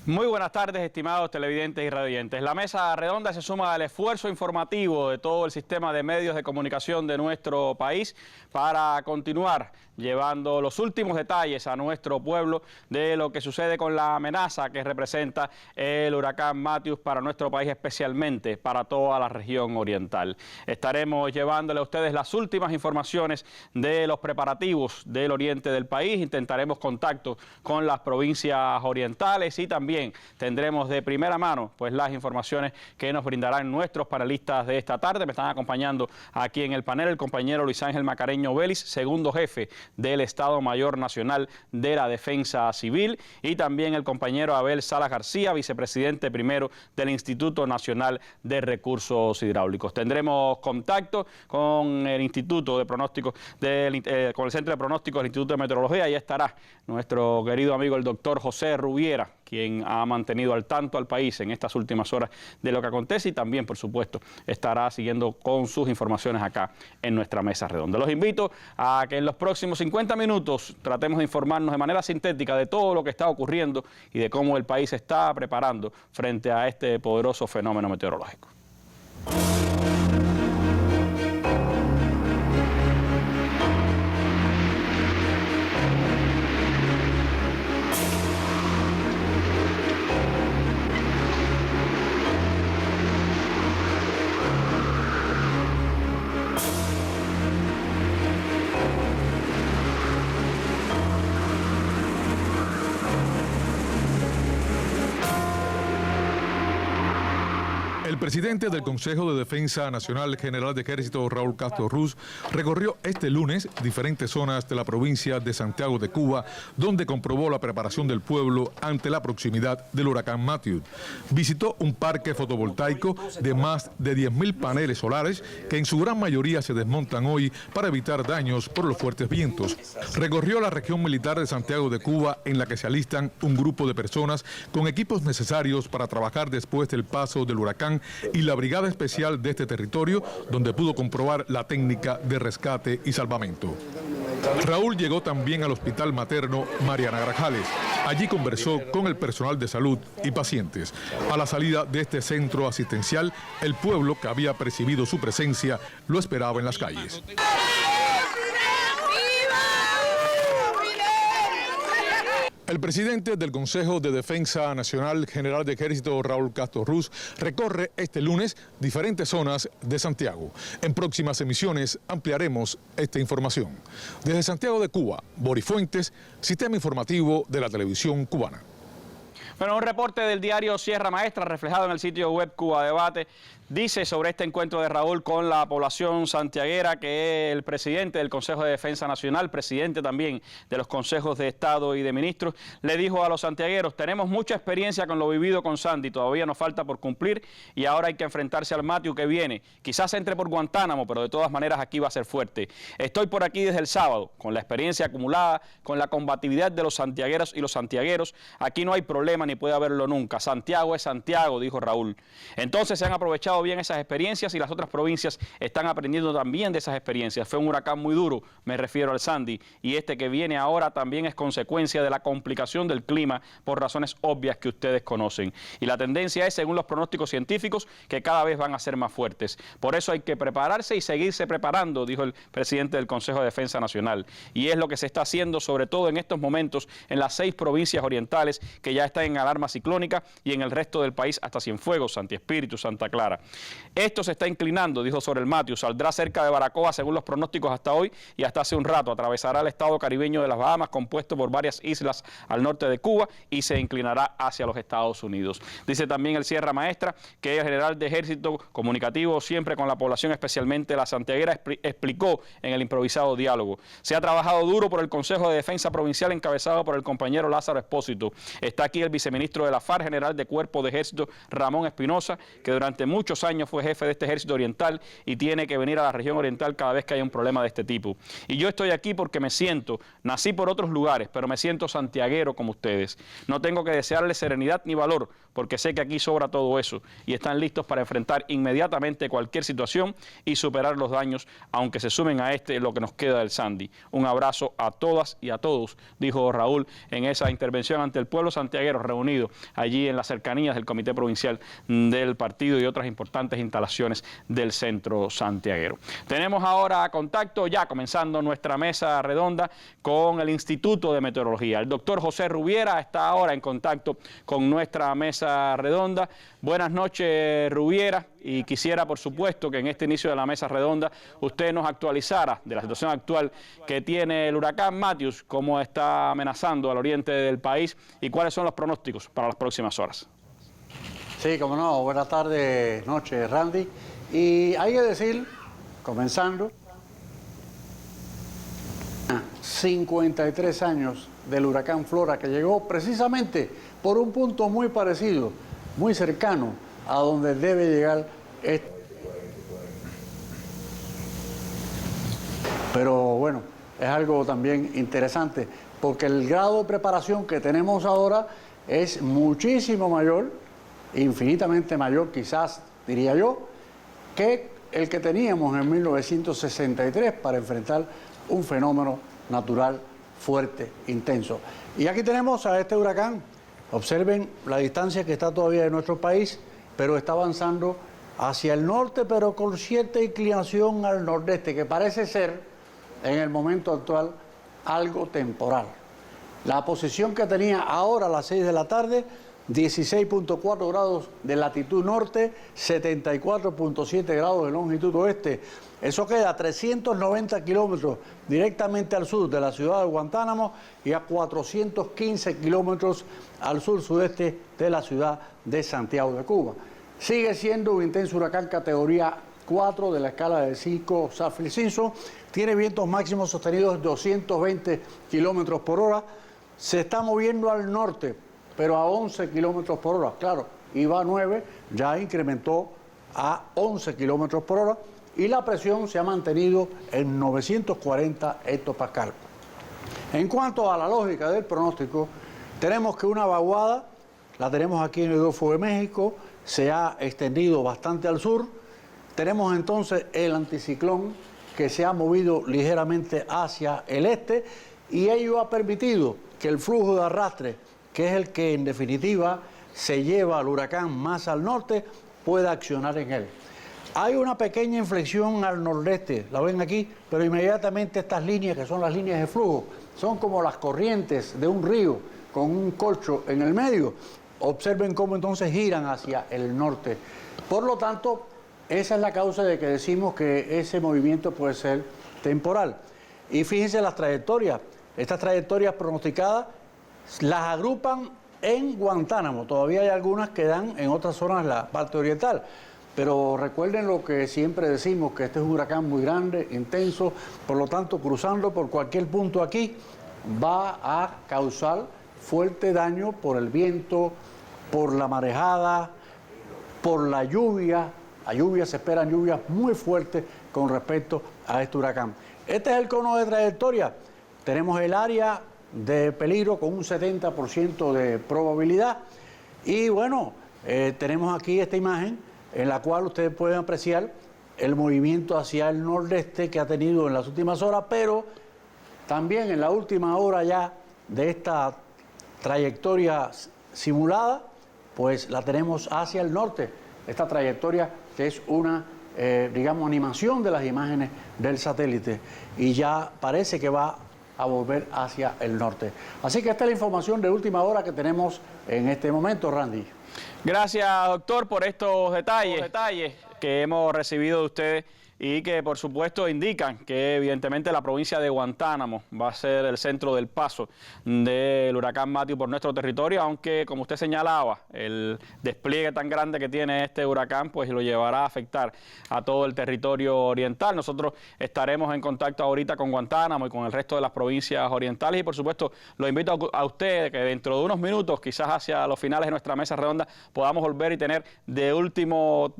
Muy buenas tardes, estimados televidentes y radioyentes. La mesa redonda se suma al esfuerzo informativo de todo el sistema de medios de comunicación de nuestro país para continuar llevando los últimos detalles a nuestro pueblo de lo que sucede con la amenaza que representa el huracán Matthew para nuestro país, especialmente para toda la región oriental. Estaremos llevándole a ustedes las últimas informaciones de los preparativos del oriente del país. Intentaremos contacto con las provincias orientales y también tendremos de primera mano pues las informaciones que nos brindarán nuestros panelistas de esta tarde. Me están acompañando aquí en el panel el compañero Luis Ángel Macareño Vélez, segundo jefe del Estado Mayor Nacional de la Defensa Civil, y también el compañero Abel Salas García, vicepresidente primero del Instituto Nacional de Recursos Hidráulicos. Tendremos contacto con el Instituto de Pronósticos, con el Centro de Pronósticos del Instituto de Meteorología. Ahí estará nuestro querido amigo el doctor José Rubiera, quien ha mantenido al tanto al país en estas últimas horas de lo que acontece, y también, por supuesto, estará siguiendo con sus informaciones acá en nuestra mesa redonda. Los invito a que en los próximos 50 minutos tratemos de informarnos de manera sintética de todo lo que está ocurriendo y de cómo el país se está preparando frente a este poderoso fenómeno meteorológico. El presidente del Consejo de Defensa Nacional, general de Ejército Raúl Castro Ruz, recorrió este lunes diferentes zonas de la provincia de Santiago de Cuba, donde comprobó la preparación del pueblo ante la proximidad del huracán Matthew. Visitó un parque fotovoltaico de más de 10.000 paneles solares que en su gran mayoría se desmontan hoy para evitar daños por los fuertes vientos. Recorrió la región militar de Santiago de Cuba, en la que se alistan un grupo de personas con equipos necesarios para trabajar después del paso del huracán, y la brigada especial de este territorio, donde pudo comprobar la técnica de rescate y salvamento. Raúl llegó también al Hospital Materno Mariana Grajales. Allí conversó con el personal de salud y pacientes. A la salida de este centro asistencial, el pueblo que había percibido su presencia lo esperaba en las calles. El presidente del Consejo de Defensa Nacional, general de Ejército Raúl Castro Ruz, recorre este lunes diferentes zonas de Santiago. En próximas emisiones ampliaremos esta información. Desde Santiago de Cuba, Boris Fuentes, Sistema Informativo de la Televisión Cubana. Bueno, un reporte del diario Sierra Maestra reflejado en el sitio web Cuba Debate dice sobre este encuentro de Raúl con la población santiaguera que el presidente del Consejo de Defensa Nacional, presidente también de los consejos de Estado y de ministros, le dijo a los santiagueros: tenemos mucha experiencia con lo vivido con Sandy, todavía nos falta por cumplir y ahora hay que enfrentarse al Matthew que viene. Quizás entre por Guantánamo, pero de todas maneras aquí va a ser fuerte. Estoy por aquí desde el sábado, con la experiencia acumulada, con la combatividad de los santiagueros y los santiagueros. Aquí no hay problema ni puede haberlo nunca. Santiago es Santiago, dijo Raúl. Entonces se han aprovechado bien esas experiencias y las otras provincias están aprendiendo también de esas experiencias. Fue un huracán muy duro, me refiero al Sandy, y este que viene ahora también es consecuencia de la complicación del clima por razones obvias que ustedes conocen. Y la tendencia es, según los pronósticos científicos, que cada vez van a ser más fuertes. Por eso hay que prepararse y seguirse preparando, dijo el presidente del Consejo de Defensa Nacional. Y es lo que se está haciendo, sobre todo en estos momentos, en las 6 provincias orientales que ya están en alarma ciclónica y en el resto del país hasta Cienfuegos, Santi Espíritu, Santa Clara. Esto se está inclinando, dijo sobre el Matthew, saldrá cerca de Baracoa según los pronósticos hasta hoy y hasta hace un rato atravesará el estado caribeño de las Bahamas, compuesto por varias islas al norte de Cuba, y se inclinará hacia los Estados Unidos. Dice también el Sierra Maestra que el general de Ejército, comunicativo siempre con la población, especialmente la santiaguera, explicó en el improvisado diálogo: se ha trabajado duro por el Consejo de Defensa Provincial encabezado por el compañero Lázaro Espósito. Está aquí el viceministro de la FARC, general de Cuerpo de Ejército Ramón Espinosa, que durante muchos años fue jefe de este ejército oriental y tiene que venir a la región oriental cada vez que haya un problema de este tipo. Y yo estoy aquí porque me siento, nací por otros lugares, pero me siento santiaguero como ustedes. No tengo que desearles serenidad ni valor, porque sé que aquí sobra todo eso y están listos para enfrentar inmediatamente cualquier situación y superar los daños, aunque se sumen a lo que nos queda del Sandy. Un abrazo a todas y a todos, dijo Raúl en esa intervención ante el pueblo santiaguero reunido reunido allí en las cercanías del Comité Provincial del partido y otras importantes instalaciones del centro santiaguero. Tenemos ahora contacto, ya comenzando nuestra mesa redonda, con el Instituto de Meteorología. El doctor José Rubiera está ahora en contacto con nuestra mesa redonda. Buenas noches, Rubiera, y quisiera, por supuesto, que en este inicio de la mesa redonda usted nos actualizara de la situación actual que tiene el huracán Matthews, cómo está amenazando al oriente del país y cuáles son los pronósticos para las próximas horas. Sí, como no, buenas tardes, noches, Randy. Y hay que decir, comenzando, 53 años del huracán Flora, que llegó precisamente por un punto muy parecido, muy cercano a donde debe llegar este. Pero bueno, es algo también interesante, porque el grado de preparación que tenemos ahora es muchísimo mayor, infinitamente mayor quizás, diría yo, que el que teníamos en 1963 para enfrentar un fenómeno natural fuerte, intenso. Y aquí tenemos a este huracán. Observen la distancia que está todavía de nuestro país, pero está avanzando hacia el norte, pero con cierta inclinación al nordeste, que parece ser, en el momento actual, algo temporal. La posición que tenía ahora a las 6 de la tarde, 16.4 grados de latitud norte, 74.7 grados de longitud oeste. Eso queda a 390 kilómetros directamente al sur de la ciudad de Guantánamo y a 415 kilómetros al sur-sudeste de la ciudad de Santiago de Cuba. Sigue siendo un intenso huracán categoría 4 de la escala de 5 Saffir-Simpson. Tiene vientos máximos sostenidos de 220 kilómetros por hora. Se está moviendo al norte, pero a 11 kilómetros por hora. Claro, iba a 9, ya incrementó a 11 kilómetros por hora y la presión se ha mantenido en 940 hectopascal. En cuanto a la lógica del pronóstico, tenemos que una vaguada, la tenemos aquí en el Golfo de México, se ha extendido bastante al sur. Tenemos entonces el anticiclón que se ha movido ligeramente hacia el este y ello ha permitido que el flujo de arrastre, que es el que en definitiva se lleva al huracán más al norte, pueda accionar en él. Hay una pequeña inflexión al nordeste, la ven aquí, pero inmediatamente estas líneas, que son las líneas de flujo, son como las corrientes de un río con un corcho en el medio. Observen cómo entonces giran hacia el norte. Por lo tanto, esa es la causa de que decimos que ese movimiento puede ser temporal. Y fíjense las trayectorias. Estas trayectorias pronosticadas las agrupan en Guantánamo. Todavía hay algunas que dan en otras zonas la parte oriental. Pero recuerden lo que siempre decimos, que este es un huracán muy grande, intenso, por lo tanto, cruzando por cualquier punto aquí, va a causar fuerte daño por el viento, por la marejada, por la lluvia. A lluvia se esperan lluvias muy fuertes con respecto a este huracán. Este es el cono de trayectoria. Tenemos el área de peligro con un 70% de probabilidad. Y bueno, tenemos aquí esta imagen en la cual ustedes pueden apreciar el movimiento hacia el nordeste que ha tenido en las últimas horas, pero también en la última hora ya de esta trayectoria simulada, pues la tenemos hacia el norte. Esta trayectoria que es una, digamos, animación de las imágenes del satélite y ya parece que va a volver hacia el norte. Así que esta es la información de última hora que tenemos en este momento, Randy. Gracias, doctor, por estos detalles que hemos recibido de ustedes y que, por supuesto, indican que, evidentemente, la provincia de Guantánamo va a ser el centro del paso del huracán Matthew por nuestro territorio, aunque, como usted señalaba, el despliegue tan grande que tiene este huracán, pues lo llevará a afectar a todo el territorio oriental. Nosotros estaremos en contacto ahorita con Guantánamo y con el resto de las provincias orientales y, por supuesto, lo invito a usted que dentro de unos minutos, quizás hacia los finales de nuestra mesa redonda, podamos volver y tener de último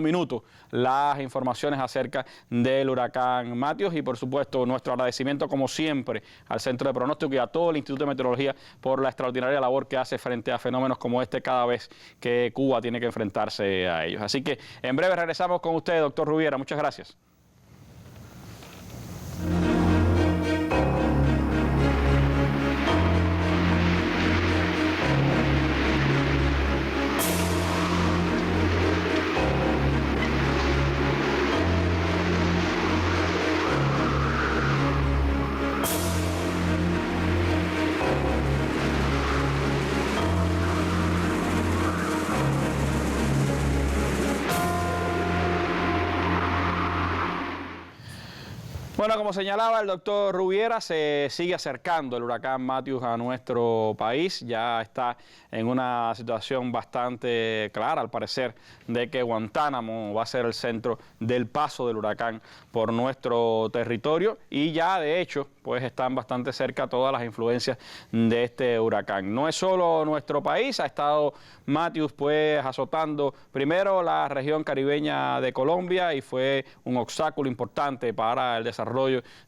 minuto las informaciones acerca del huracán Matthews y, por supuesto, nuestro agradecimiento, como siempre, al Centro de Pronóstico y a todo el Instituto de Meteorología por la extraordinaria labor que hace frente a fenómenos como este cada vez que Cuba tiene que enfrentarse a ellos. Así que en breve regresamos con usted, doctor Rubiera. Muchas gracias. Bueno, como señalaba el doctor Rubiera, se sigue acercando el huracán Matthew a nuestro país. Ya está en una situación bastante clara, al parecer, de que Guantánamo va a ser el centro del paso del huracán por nuestro territorio. Y ya, de hecho, pues están bastante cerca todas las influencias de este huracán. No es solo nuestro país, ha estado Matthew pues azotando primero la región caribeña de Colombia y fue un obstáculo importante para el desarrollo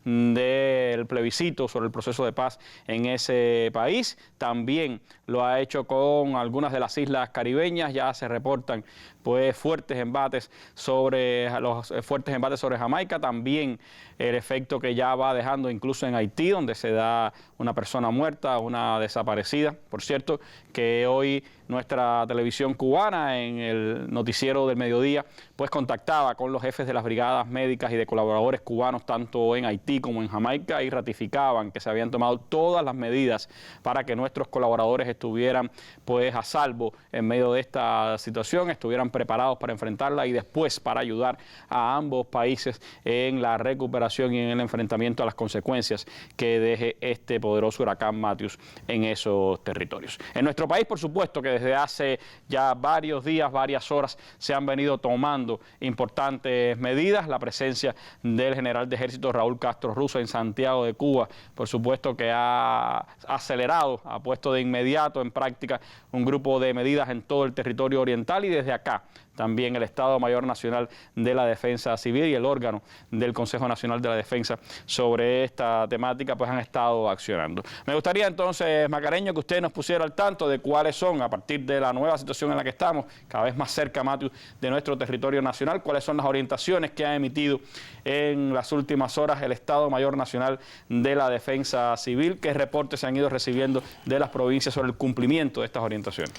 del plebiscito sobre el proceso de paz en ese país. También lo ha hecho con algunas de las islas caribeñas. Ya se reportan pues fuertes embates sobre Jamaica. También el efecto que ya va dejando incluso en Haití, donde se da una persona muerta, una desaparecida. Por cierto, que hoy nuestra televisión cubana en el noticiero del mediodía pues contactaba con los jefes de las brigadas médicas y de colaboradores cubanos tanto en Haití como en Jamaica y ratificaban que se habían tomado todas las medidas para que nuestros colaboradores estuvieran pues a salvo en medio de esta situación, estuvieran preparados para enfrentarla y después para ayudar a ambos países en la recuperación y en el enfrentamiento a las consecuencias que deje este poderoso huracán Matthew en esos territorios. En nuestro país, por supuesto, que desde hace ya varios días, varias horas, se han venido tomando importantes medidas. La presencia del general de ejército Raúl Castro Ruz en Santiago de Cuba, por supuesto que ha acelerado, ha puesto de inmediato en práctica un grupo de medidas en todo el territorio oriental y desde acá también el Estado Mayor Nacional de la Defensa Civil y el órgano del Consejo Nacional de la Defensa sobre esta temática pues han estado accionando. Me gustaría entonces, Macareño, que usted nos pusiera al tanto de cuáles son, a partir de la nueva situación en la que estamos, cada vez más cerca, Matthew, de nuestro territorio nacional, cuáles son las orientaciones que ha emitido en las últimas horas el Estado Mayor Nacional de la Defensa Civil, qué reportes se han ido recibiendo de las provincias sobre el cumplimiento de estas orientaciones.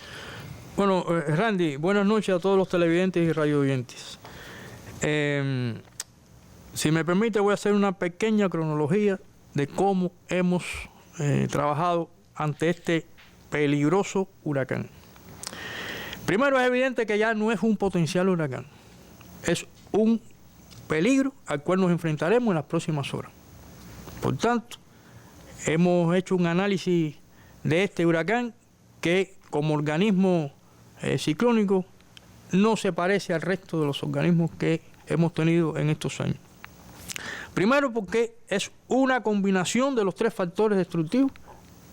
Bueno, Randy, buenas noches a todos los televidentes y radiovidentes. Si me permite, voy a hacer una pequeña cronología de cómo hemos trabajado ante este peligroso huracán. Primero, es evidente que ya no es un potencial huracán, es un peligro al cual nos enfrentaremos en las próximas horas. Por tanto, hemos hecho un análisis de este huracán que, como organismo ciclónico, no se parece al resto de los organismos que hemos tenido en estos años. Primero, porque es una combinación de los tres factores destructivos.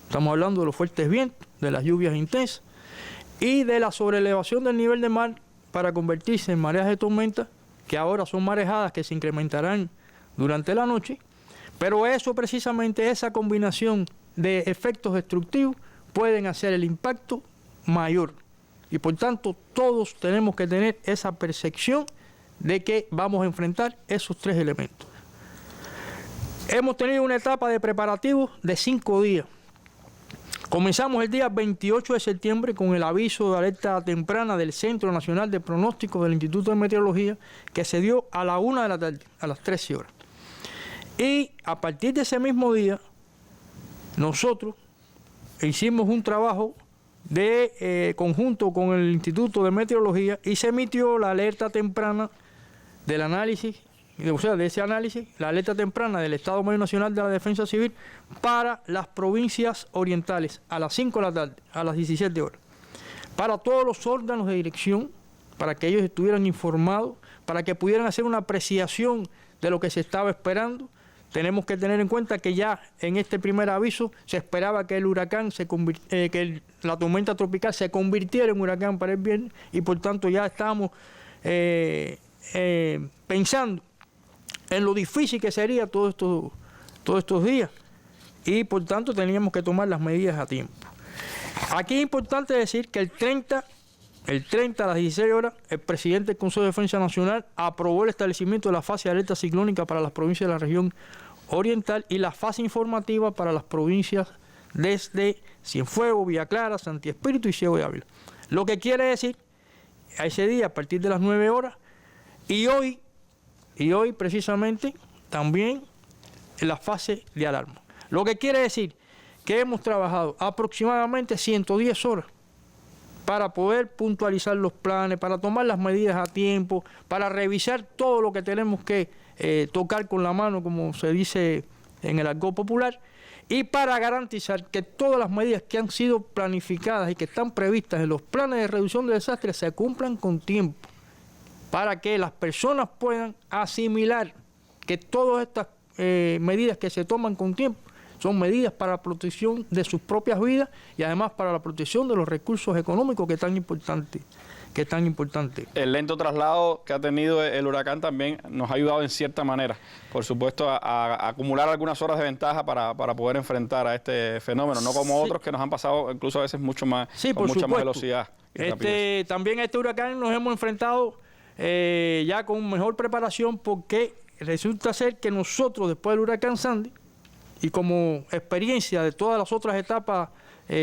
Estamos hablando de los fuertes vientos, de las lluvias intensas y de la sobreelevación del nivel del mar para convertirse en mareas de tormenta, que ahora son marejadas que se incrementarán durante la noche. Pero eso, precisamente, esa combinación de efectos destructivos pueden hacer el impacto mayor. Y por tanto, todos tenemos que tener esa percepción de que vamos a enfrentar esos tres elementos. Hemos tenido una etapa de preparativos de 5 días. Comenzamos el día 28 de septiembre con el aviso de alerta temprana del Centro Nacional de Pronóstico del Instituto de Meteorología, que se dio a la 1 de la tarde, a las 13 horas. Y a partir de ese mismo día, nosotros hicimos un trabajo de conjunto con el Instituto de Meteorología y se emitió la alerta temprana del análisis, o sea, de ese análisis, la alerta temprana del Estado Mayor Nacional de la Defensa Civil para las provincias orientales a las 5 de la tarde, a las 17 horas. Para todos los órganos de dirección, para que ellos estuvieran informados, para que pudieran hacer una apreciación de lo que se estaba esperando. Tenemos que tener en cuenta que ya en este primer aviso se esperaba que el huracán, la tormenta tropical se convirtiera en huracán para el viernes y por tanto ya estábamos pensando en lo difícil que sería todos estos días y por tanto teníamos que tomar las medidas a tiempo. Aquí es importante decir que el 30 a las 16 horas, el presidente del Consejo de Defensa Nacional aprobó el establecimiento de la fase de alerta ciclónica para las provincias de la región oriental y la fase informativa para las provincias desde Cienfuegos, Villa Clara, Santi Espíritu y Ciego de Ávila. Lo que quiere decir, a ese día, a partir de las 9 horas, y hoy precisamente, también en la fase de alarma. Lo que quiere decir que hemos trabajado aproximadamente 110 horas para poder puntualizar los planes, para tomar las medidas a tiempo, para revisar todo lo que tenemos que tocar con la mano, como se dice en el argot popular, y para garantizar que todas las medidas que han sido planificadas y que están previstas en los planes de reducción de desastres se cumplan con tiempo, para que las personas puedan asimilar que todas estas medidas que se toman con tiempo son medidas para la protección de sus propias vidas y además para la protección de los recursos económicos que es tan importante. El lento traslado que ha tenido el huracán también nos ha ayudado en cierta manera, por supuesto, a acumular algunas horas de ventaja para poder enfrentar a este fenómeno, no como otros que nos han pasado incluso a veces mucho más, con mucha más velocidad y rapidez. También a este huracán nos hemos enfrentado ya con mejor preparación, porque resulta ser que nosotros después del huracán Sandy, y como experiencia de todas las otras etapas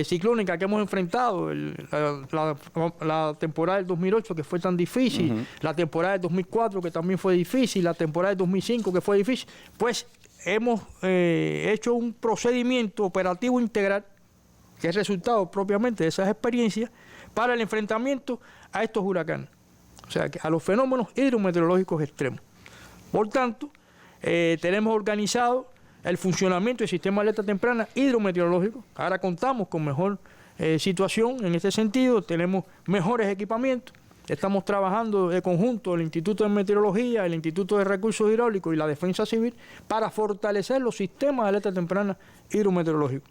ciclónicas que hemos enfrentado, la temporada del 2008 que fue tan difícil, la temporada del 2004 que también fue difícil, la temporada del 2005 que fue difícil, pues hemos hecho un procedimiento operativo integral que es resultado propiamente de esas experiencias para el enfrentamiento a estos huracanes, o sea, a los fenómenos hidrometeorológicos extremos. Por tanto, tenemos organizado el funcionamiento del sistema de alerta temprana hidrometeorológico. Ahora contamos con mejor situación en este sentido, tenemos mejores equipamientos, estamos trabajando de conjunto el Instituto de Meteorología, el Instituto de Recursos Hidráulicos y la Defensa Civil para fortalecer los sistemas de alerta temprana hidrometeorológico.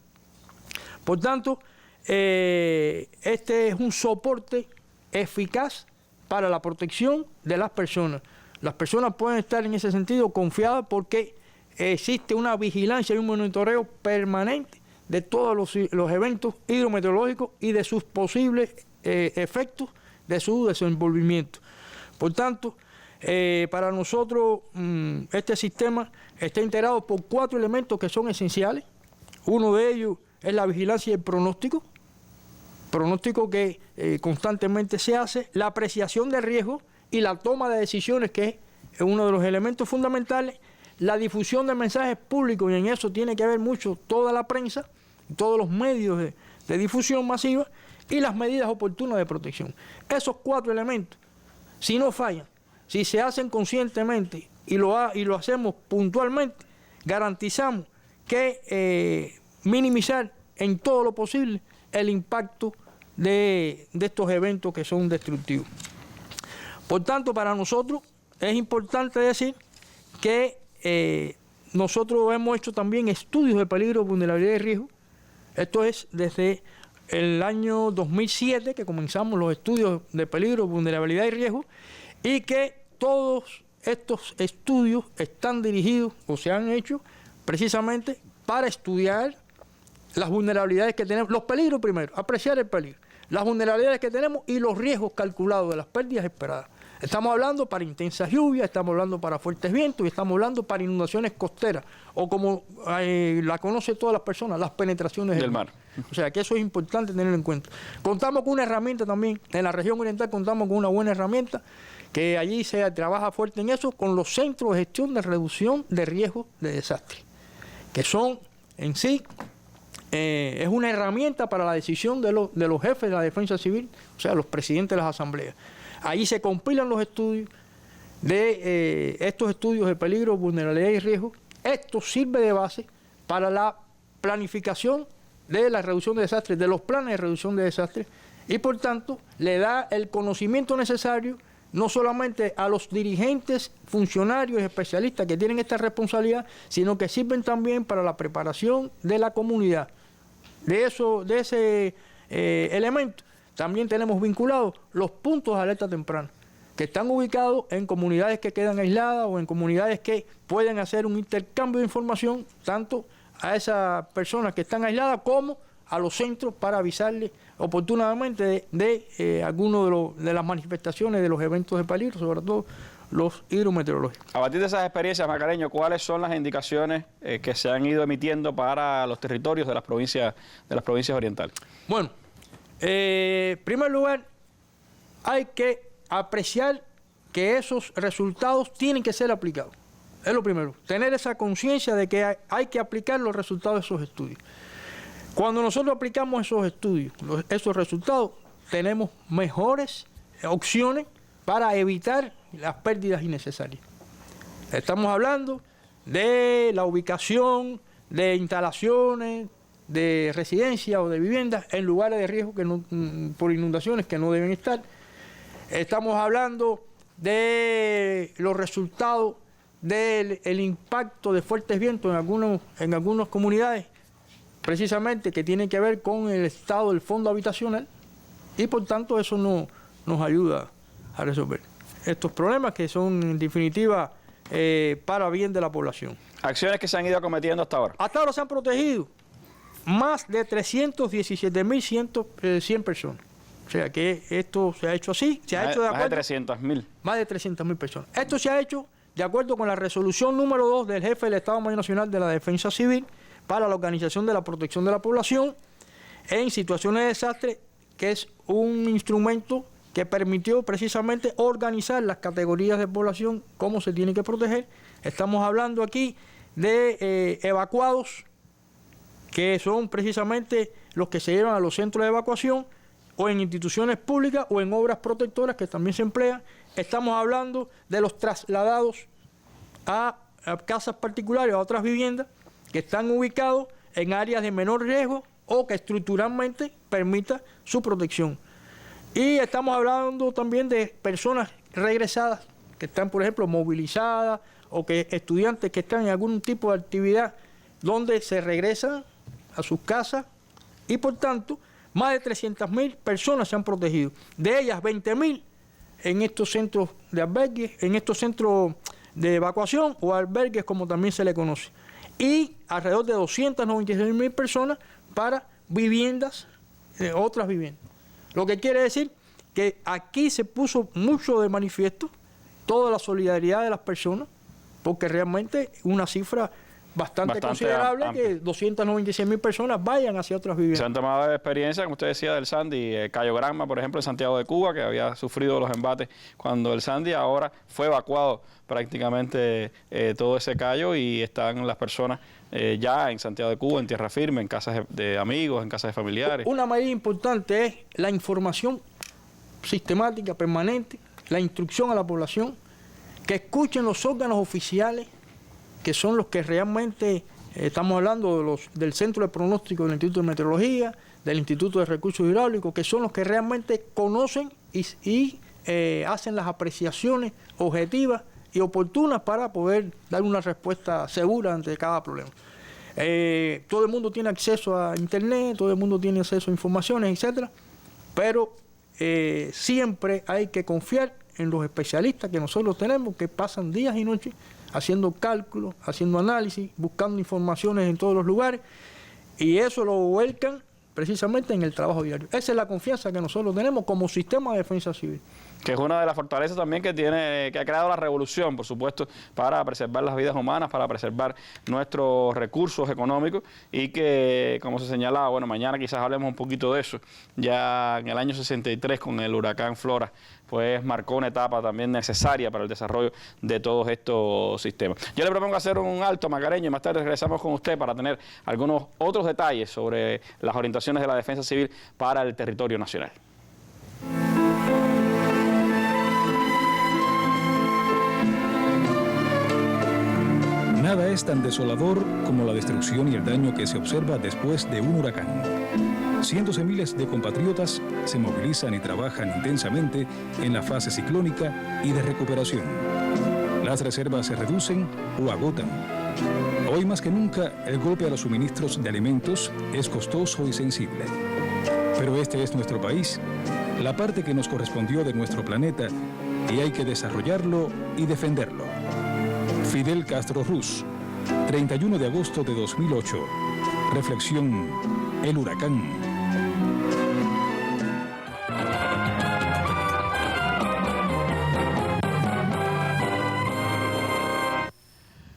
Por tanto, este es un soporte eficaz para la protección de las personas. Las personas pueden estar en ese sentido confiadas porque existe una vigilancia y un monitoreo permanente de todos los eventos hidrometeorológicos y de sus posibles efectos de su desenvolvimiento. Por tanto, para nosotros este sistema está integrado por 4 elementos que son esenciales. Uno de ellos es la vigilancia y el pronóstico que constantemente se hace, la apreciación de riesgo y la toma de decisiones, que es uno de los elementos fundamentales, la difusión de mensajes públicos, y en eso tiene que ver mucho toda la prensa, todos los medios de difusión masiva, y las medidas oportunas de protección. Esos 4 elementos, si no fallan, si se hacen conscientemente y lo hacemos puntualmente, garantizamos que minimizar en todo lo posible el impacto de estos eventos que son destructivos. Por tanto, para nosotros es importante decir que nosotros hemos hecho también estudios de peligro, vulnerabilidad y riesgo. Esto es desde el año 2007 que comenzamos los estudios de peligro, vulnerabilidad y riesgo, y que todos estos estudios están dirigidos o se han hecho precisamente para estudiar las vulnerabilidades que tenemos, los peligros primero, apreciar el peligro, las vulnerabilidades que tenemos y los riesgos calculados de las pérdidas esperadas. Estamos hablando para intensas lluvias, estamos hablando para fuertes vientos y estamos hablando para inundaciones costeras, o como la conocen todas las personas, las penetraciones del mar. O sea que eso es importante tenerlo en cuenta. Contamos con una herramienta también, en la región oriental contamos con una buena herramienta, que allí se trabaja fuerte en eso, con los centros de gestión de reducción de riesgos de desastre, que son en sí, es una herramienta para la decisión de los jefes de la defensa civil, o sea, los presidentes de las asambleas. Ahí se compilan los estudios de estos estudios de peligro, vulnerabilidad y riesgo. Esto sirve de base para la planificación de la reducción de desastres, de los planes de reducción de desastres, y por tanto le da el conocimiento necesario no solamente a los dirigentes, funcionarios y especialistas que tienen esta responsabilidad, sino que sirven también para la preparación de la comunidad. De ese elemento también tenemos vinculados los puntos de alerta temprana, que están ubicados en comunidades que quedan aisladas o en comunidades que pueden hacer un intercambio de información tanto a esas personas que están aisladas como a los centros para avisarles oportunamente de algunas de las manifestaciones de los eventos de peligro, sobre todo los hidrometeorológicos. A partir de esas experiencias, Mascareño, ¿cuáles son las indicaciones que se han ido emitiendo para los territorios de las provincias orientales? Bueno, en primer lugar, hay que apreciar que esos resultados tienen que ser aplicados. Es lo primero, tener esa conciencia de que hay que aplicar los resultados de esos estudios. Cuando nosotros aplicamos esos estudios, esos resultados, tenemos mejores opciones para evitar las pérdidas innecesarias. Estamos hablando de la ubicación de instalaciones, de residencias o de viviendas en lugares de riesgo que no, por inundaciones que no deben estar. Estamos hablando de los resultados del impacto de fuertes vientos en algunas comunidades, precisamente que tienen que ver con el estado del fondo habitacional, y por tanto eso no nos ayuda a resolver estos problemas que son en definitiva para bien de la población. Acciones que se han ido cometiendo hasta ahora. Hasta ahora se han protegido más de 317.100 personas. O sea que esto se ha hecho así, se ha hecho de acuerdo. Más de 300.000. Más de 300.000 personas. Esto se ha hecho de acuerdo con la resolución número 2 del jefe del Estado Mayor Nacional de la Defensa Civil para la Organización de la Protección de la Población en situaciones de desastre, que es un instrumento que permitió precisamente organizar las categorías de población, cómo se tiene que proteger. Estamos hablando aquí de evacuados, que son precisamente los que se llevan a los centros de evacuación, o en instituciones públicas o en obras protectoras que también se emplean. Estamos hablando de los trasladados a casas particulares, a otras viviendas que están ubicados en áreas de menor riesgo o que estructuralmente permita su protección. Y estamos hablando también de personas regresadas que están, por ejemplo, movilizadas, o que estudiantes que están en algún tipo de actividad donde se regresan a sus casas, y por tanto más de 300.000 personas se han protegido. De ellas 20.000 en estos centros de albergues, en estos centros de evacuación o albergues como también se le conoce. Y alrededor de 296.000 personas para viviendas, otras viviendas. Lo que quiere decir que aquí se puso mucho de manifiesto toda la solidaridad de las personas, porque realmente una cifra bastante considerable amplia, que 296.000 personas vayan hacia otras viviendas. Se han tomado experiencia, como usted decía, del Sandy. Cayo Granma, por ejemplo, en Santiago de Cuba, que había sufrido los embates cuando el Sandy, ahora fue evacuado prácticamente todo ese cayo, y están las personas ya en Santiago de Cuba, en tierra firme, en casas de amigos, en casas de familiares. Una medida importante es la información sistemática, permanente, la instrucción a la población, que escuchen los órganos oficiales, que son los que realmente, estamos hablando del Centro de Pronóstico del Instituto de Meteorología, del Instituto de Recursos Hidráulicos, que son los que realmente conocen y hacen las apreciaciones objetivas y oportunas para poder dar una respuesta segura ante cada problema. Todo el mundo tiene acceso a Internet, todo el mundo tiene acceso a informaciones, etcétera, pero siempre hay que confiar en los especialistas que nosotros tenemos, que pasan días y noches haciendo cálculos, haciendo análisis, buscando informaciones en todos los lugares, y eso lo vuelcan precisamente en el trabajo diario. Esa es la confianza que nosotros tenemos como sistema de defensa civil. Que es una de las fortalezas también que ha creado la revolución, por supuesto, para preservar las vidas humanas, para preservar nuestros recursos económicos, y que, como se señalaba, bueno, mañana quizás hablemos un poquito de eso. Ya en el año 63, con el huracán Flora, pues marcó una etapa también necesaria para el desarrollo de todos estos sistemas. Yo le propongo hacer un alto, Macareño, y más tarde regresamos con usted para tener algunos otros detalles sobre las orientaciones de la defensa civil para el territorio nacional. Nada es tan desolador como la destrucción y el daño que se observa después de un huracán. Cientos de miles de compatriotas se movilizan y trabajan intensamente en la fase ciclónica y de recuperación. Las reservas se reducen o agotan. Hoy más que nunca, el golpe a los suministros de alimentos es costoso y sensible. Pero este es nuestro país, la parte que nos correspondió de nuestro planeta, y hay que desarrollarlo y defenderlo. Fidel Castro Ruz, 31 de agosto de 2008. Reflexión: el huracán.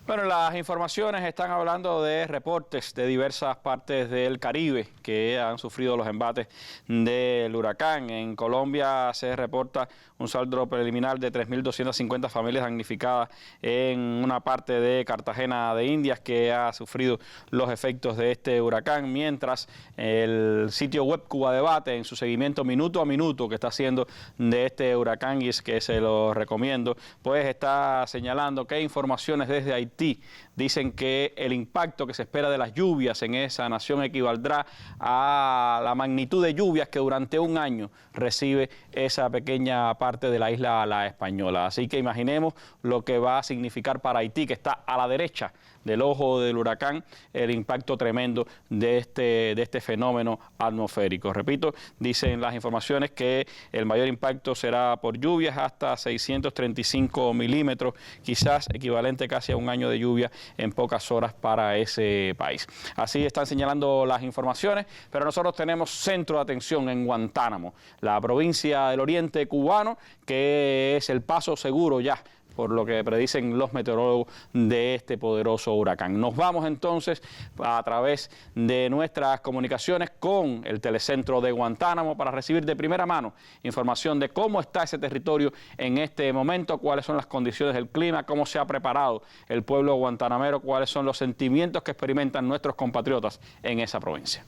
Bueno, Bueno, las informaciones están hablando de reportes de diversas partes del Caribe que han sufrido los embates del huracán. En Colombia se reporta un saldo preliminar de 3.250 familias damnificadas en una parte de Cartagena de Indias que ha sufrido los efectos de este huracán, mientras el sitio web Cuba Debate, en su seguimiento minuto a minuto que está haciendo de este huracán, y es que se lo recomiendo, pues está señalando que hay informaciones desde Haití dicen que el impacto que se espera de las lluvias en esa nación equivaldrá a la magnitud de lluvias que durante un año recibe esa pequeña parte de la isla La Española. Así que imaginemos lo que va a significar para Haití, que está a la derecha del ojo del huracán, el impacto tremendo de este fenómeno atmosférico. Repito, dicen las informaciones que el mayor impacto será por lluvias hasta 635 milímetros, quizás equivalente casi a un año de lluvia en pocas horas para ese país. Así están señalando las informaciones, pero nosotros tenemos centro de atención en Guantánamo, la provincia del oriente cubano, que es el paso seguro ya, por lo que predicen los meteorólogos, de este poderoso huracán. Nos vamos entonces a través de nuestras comunicaciones con el telecentro de Guantánamo para recibir de primera mano información de cómo está ese territorio en este momento, cuáles son las condiciones del clima, cómo se ha preparado el pueblo guantanamero, cuáles son los sentimientos que experimentan nuestros compatriotas en esa provincia.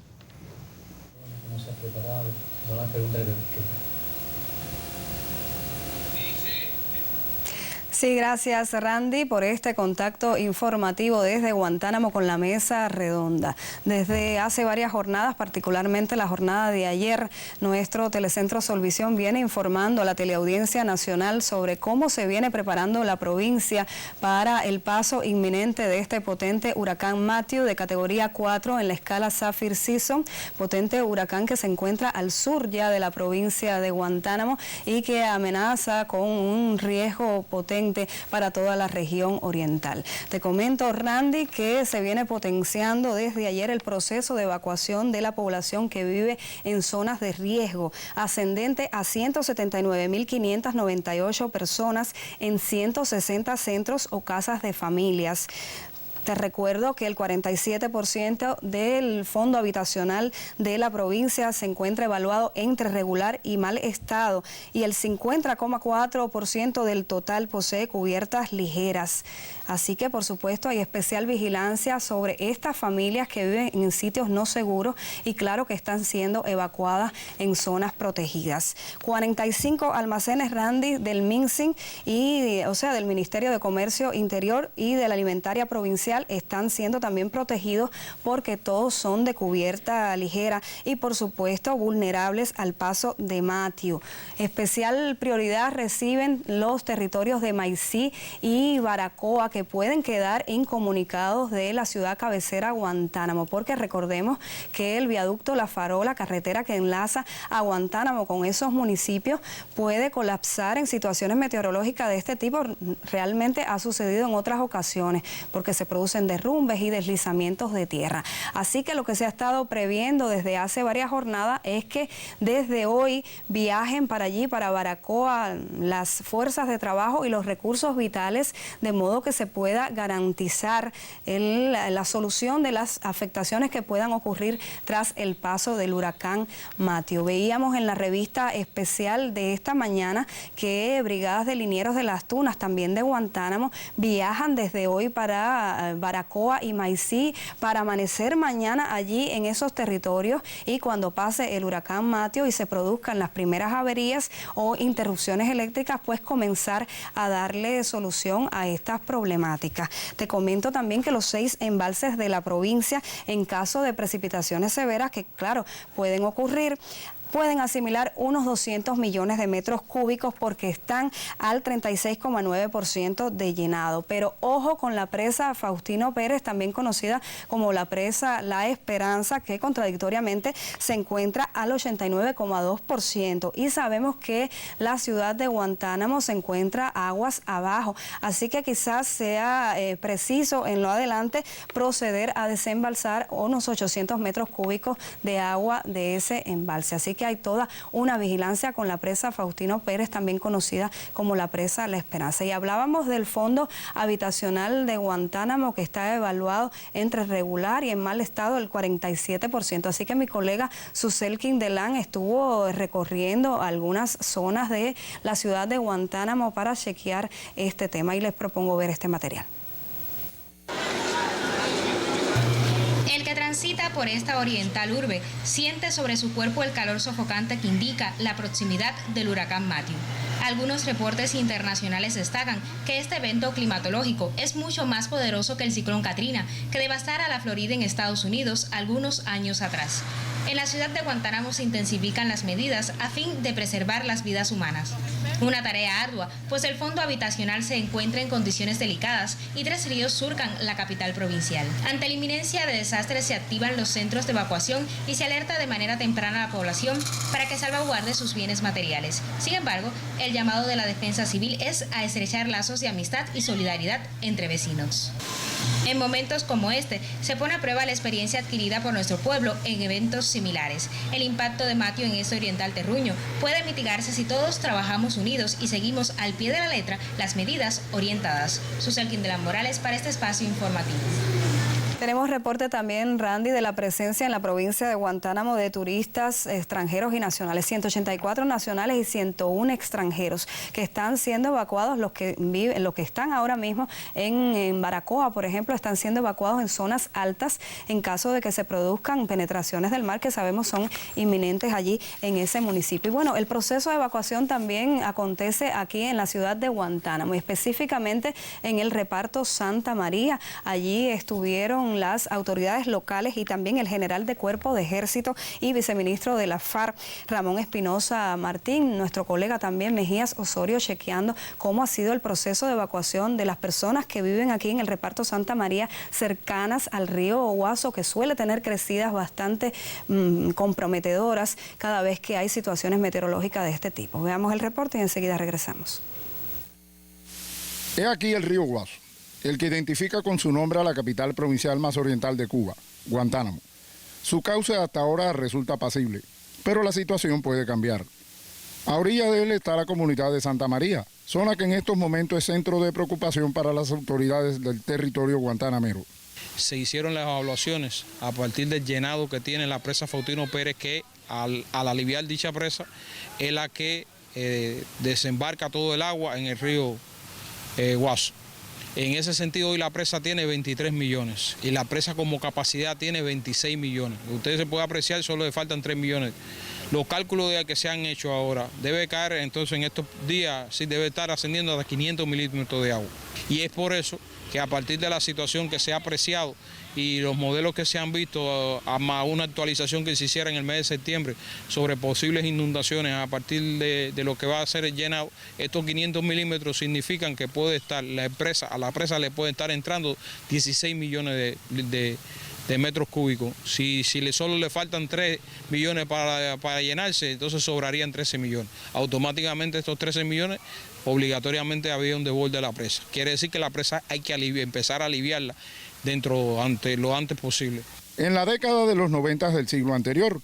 ¿Cómo se ha preparado? Son las preguntas que... Sí, gracias Randy por este contacto informativo desde Guantánamo con la mesa redonda. Desde hace varias jornadas, particularmente la jornada de ayer, nuestro telecentro Solvisión viene informando a la teleaudiencia nacional sobre cómo se viene preparando la provincia para el paso inminente de este potente huracán Matthew de categoría 4 en la escala Saffir-Simpson, potente huracán que se encuentra al sur ya de la provincia de Guantánamo y que amenaza con un riesgo potente para toda la región oriental. Te comento, Randy, que se viene potenciando desde ayer el proceso de evacuación de la población que vive en zonas de riesgo, ascendente a 179.598 personas en 160 centros o casas de familias. Te recuerdo que el 47% del fondo habitacional de la provincia se encuentra evaluado entre regular y mal estado y el 50,4% del total posee cubiertas ligeras. Así que, por supuesto, hay especial vigilancia sobre estas familias que viven en sitios no seguros y claro que están siendo evacuadas en zonas protegidas. 45 almacenes, Randy, del MinSIN del Ministerio de Comercio Interior y de la Alimentaria Provincial están siendo también protegidos porque todos son de cubierta ligera y por supuesto vulnerables al paso de Matthew. Especial prioridad reciben los territorios de Maicí y Baracoa, que pueden quedar incomunicados de la ciudad cabecera Guantánamo, porque recordemos que el viaducto La Farola, carretera que enlaza a Guantánamo con esos municipios, puede colapsar en situaciones meteorológicas de este tipo. Realmente ha sucedido en otras ocasiones porque se producen derrumbes y deslizamientos de tierra. Así que lo que se ha estado previendo desde hace varias jornadas es que desde hoy viajen para allí, para Baracoa, las fuerzas de trabajo y los recursos vitales, de modo que se pueda garantizar la solución de las afectaciones que puedan ocurrir tras el paso del huracán Matthew. Veíamos en la revista especial de esta mañana que brigadas de linieros de Las Tunas, también de Guantánamo, viajan desde hoy para Baracoa y Maicí para amanecer mañana allí en esos territorios y cuando pase el huracán Matthew y se produzcan las primeras averías o interrupciones eléctricas, pues comenzar a darle solución a estas problemáticas. Te comento también que los 6 embalses de la provincia, en caso de precipitaciones severas, que claro, pueden ocurrir, pueden asimilar unos 200 millones de metros cúbicos porque están al 36,9% de llenado. Pero ojo con la presa Faustino Pérez, también conocida como la presa La Esperanza, que contradictoriamente se encuentra al 89,2%. Y sabemos que la ciudad de Guantánamo se encuentra aguas abajo. Así que quizás sea preciso en lo adelante proceder a desembalsar unos 800 metros cúbicos de agua de ese embalse. Así que hay toda una vigilancia con la presa Faustino Pérez, también conocida como la presa La Esperanza. Y hablábamos del fondo habitacional de Guantánamo, que está evaluado entre regular y en mal estado el 47%. Así que mi colega Suselkin Delán estuvo recorriendo algunas zonas de la ciudad de Guantánamo para chequear este tema y les propongo ver este material. El que transita por esta oriental urbe siente sobre su cuerpo el calor sofocante que indica la proximidad del huracán Matthew. Algunos reportes internacionales destacan que este evento climatológico es mucho más poderoso que el ciclón Katrina, que devastara la Florida en Estados Unidos algunos años atrás. En la ciudad de Guantánamo se intensifican las medidas a fin de preservar las vidas humanas. Una tarea ardua, pues el fondo habitacional se encuentra en condiciones delicadas y 3 ríos surcan la capital provincial. Ante la inminencia de desastres se activan los centros de evacuación y se alerta de manera temprana a la población para que salvaguarde sus bienes materiales. Sin embargo, el llamado de la Defensa Civil es a estrechar lazos de amistad y solidaridad entre vecinos. En momentos como este, se pone a prueba la experiencia adquirida por nuestro pueblo en eventos similares. El impacto de Matthew en este oriental terruño puede mitigarse si todos trabajamos unidos y seguimos al pie de la letra las medidas orientadas. Suselkin Delán Morales para este espacio informativo. Tenemos reporte también, Randy, de la presencia en la provincia de Guantánamo de turistas extranjeros y nacionales, 184 nacionales y 101 extranjeros que están siendo evacuados. Los que están ahora mismo en Baracoa, por ejemplo, están siendo evacuados en zonas altas en caso de que se produzcan penetraciones del mar que sabemos son inminentes allí en ese municipio. Y bueno, el proceso de evacuación también acontece aquí en la ciudad de Guantánamo, específicamente en el reparto Santa María. Allí estuvieron las autoridades locales y también el general de Cuerpo de Ejército y viceministro de la FARC, Ramón Espinosa Martín, nuestro colega también Mejías Osorio, chequeando cómo ha sido el proceso de evacuación de las personas que viven aquí en el reparto Santa María, cercanas al río Oguazo, que suele tener crecidas bastante comprometedoras cada vez que hay situaciones meteorológicas de este tipo. Veamos el reporte y enseguida regresamos. He aquí el río Oguazo, el que identifica con su nombre a la capital provincial más oriental de Cuba, Guantánamo. Su cauce hasta ahora resulta apacible, pero la situación puede cambiar. A orilla de él está la comunidad de Santa María, zona que en estos momentos es centro de preocupación para las autoridades del territorio guantanamero. Se hicieron las evaluaciones a partir del llenado que tiene la presa Faustino Pérez, que al aliviar dicha presa es la que desembarca todo el agua en el río Guaso. En ese sentido, hoy la presa tiene 23 millones y la presa como capacidad tiene 26 millones. Ustedes se pueden apreciar, solo le faltan 3 millones. Los cálculos que se han hecho ahora, debe caer entonces en estos días, sí debe estar ascendiendo hasta 500 milímetros de agua. Y es por eso que a partir de la situación que se ha apreciado y los modelos que se han visto, a una actualización que se hiciera en el mes de septiembre sobre posibles inundaciones a partir de lo que va a ser el llenado, estos 500 milímetros significan que puede estar a la presa le pueden estar entrando 16 millones de metros cúbicos. Si solo le faltan 3 millones para llenarse, entonces sobrarían 13 millones. Automáticamente estos 13 millones obligatoriamente había un desborde de la presa. Quiere decir que la presa hay que empezar a aliviarla lo antes posible. En la década de los 90 del siglo anterior,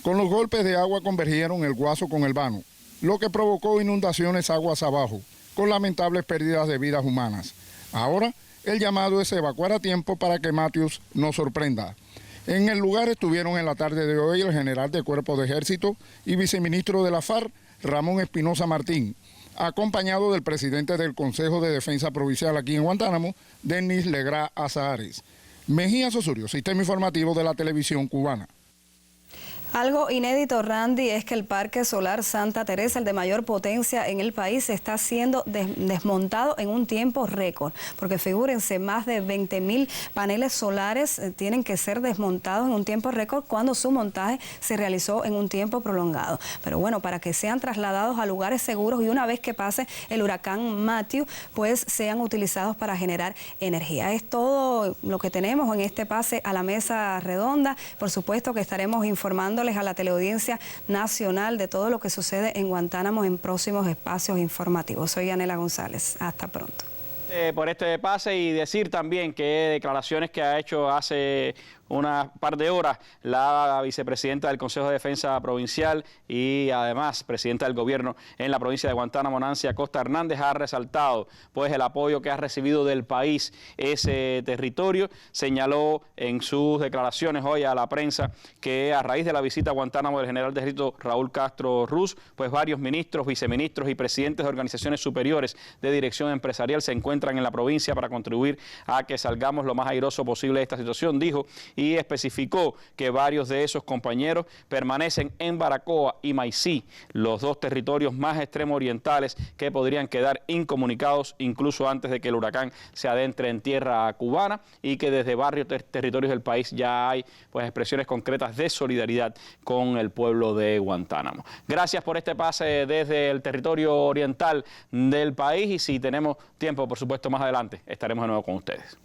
con los golpes de agua convergieron el Guaso con el Bano, lo que provocó inundaciones aguas abajo, con lamentables pérdidas de vidas humanas. Ahora, el llamado es evacuar a tiempo para que Matthew no sorprenda. En el lugar estuvieron en la tarde de hoy el general de Cuerpo de Ejército y viceministro de la FARC, Ramón Espinosa Martín, acompañado del presidente del Consejo de Defensa Provincial aquí en Guantánamo, Denis Legrá Azahares. Mejías Osorio, Sistema Informativo de la Televisión Cubana. Algo inédito, Randy, es que el Parque Solar Santa Teresa, el de mayor potencia en el país, está siendo desmontado en un tiempo récord, porque figúrense, más de 20.000 paneles solares tienen que ser desmontados en un tiempo récord cuando su montaje se realizó en un tiempo prolongado. Pero bueno, para que sean trasladados a lugares seguros y una vez que pase el huracán Matthew, pues sean utilizados para generar energía. Es todo lo que tenemos en este pase a la mesa redonda. Por supuesto que estaremos informando a la teleaudiencia nacional de todo lo que sucede en Guantánamo en próximos espacios informativos. Soy Yanela González. Hasta pronto. Por este pase y decir también que declaraciones que ha hecho hace una par de horas la vicepresidenta del Consejo de Defensa Provincial y además presidenta del gobierno en la provincia de Guantánamo, Nancy Acosta Hernández, ha resaltado pues el apoyo que ha recibido del país ese territorio. Señaló en sus declaraciones hoy a la prensa que a raíz de la visita a Guantánamo del general de ejército Raúl Castro Ruz, pues varios ministros, viceministros y presidentes de organizaciones superiores de dirección empresarial se encuentran en la provincia para contribuir a que salgamos lo más airoso posible de esta situación, dijo, y especificó que varios de esos compañeros permanecen en Baracoa y Maicí, los dos territorios más extremo orientales que podrían quedar incomunicados incluso antes de que el huracán se adentre en tierra cubana, y que desde varios territorios del país ya hay pues expresiones concretas de solidaridad con el pueblo de Guantánamo. Gracias por este pase desde el territorio oriental del país, y si tenemos tiempo, por supuesto, más adelante estaremos de nuevo con ustedes.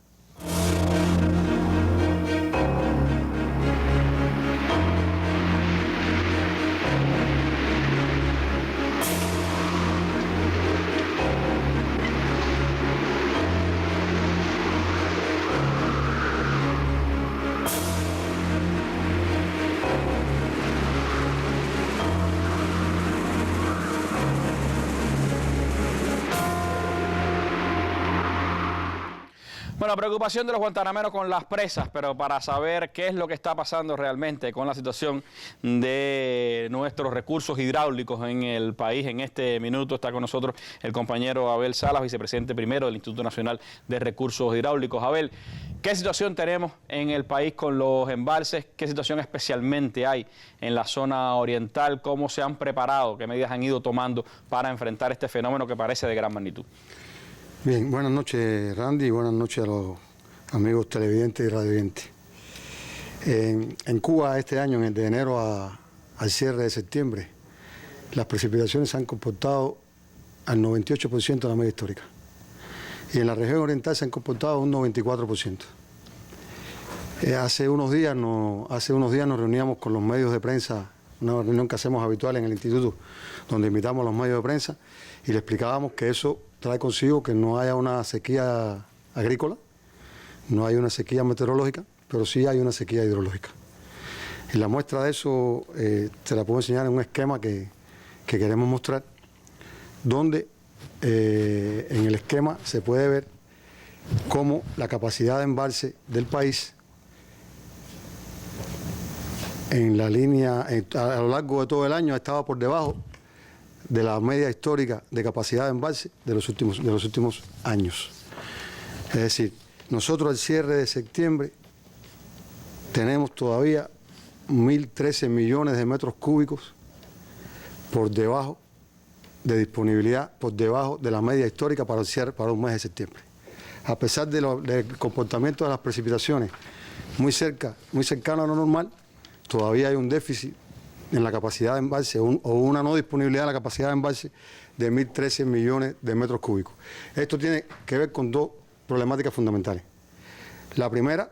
Bueno, preocupación de los guantanameros con las presas, pero para saber qué es lo que está pasando realmente con la situación de nuestros recursos hidráulicos en el país, en este minuto está con nosotros el compañero Abel Salas, vicepresidente primero del Instituto Nacional de Recursos Hidráulicos. Abel, ¿qué situación tenemos en el país con los embalses? ¿Qué situación especialmente hay en la zona oriental? ¿Cómo se han preparado? ¿Qué medidas han ido tomando para enfrentar este fenómeno que parece de gran magnitud? Bien, buenas noches, Randy, y buenas noches a los amigos televidentes y radiovidentes. En Cuba este año, de enero al cierre de septiembre, las precipitaciones se han comportado al 98% de la media histórica. Y en la región oriental se han comportado un 94%. Hace unos días nos reuníamos con los medios de prensa, una reunión que hacemos habitual en el instituto, donde invitamos a los medios de prensa y le explicábamos que eso trae consigo que no haya una sequía agrícola, no hay una sequía meteorológica, pero sí hay una sequía hidrológica. Y la muestra de eso se la puedo enseñar en un esquema que queremos mostrar, donde en el esquema se puede ver cómo la capacidad de embalse del país en la línea, a lo largo de todo el año, estaba por debajo de la media histórica de capacidad de embalse de los últimos años. Es decir, nosotros al cierre de septiembre tenemos todavía 1.013 millones de metros cúbicos por debajo de disponibilidad, por debajo de la media histórica para el cierre, para un mes de septiembre. A pesar del comportamiento de las precipitaciones muy cercano a lo normal, todavía hay un déficit en la capacidad de embalse o una no disponibilidad de la capacidad de embalse de 1.013 millones de metros cúbicos. Esto tiene que ver con dos problemáticas fundamentales. La primera,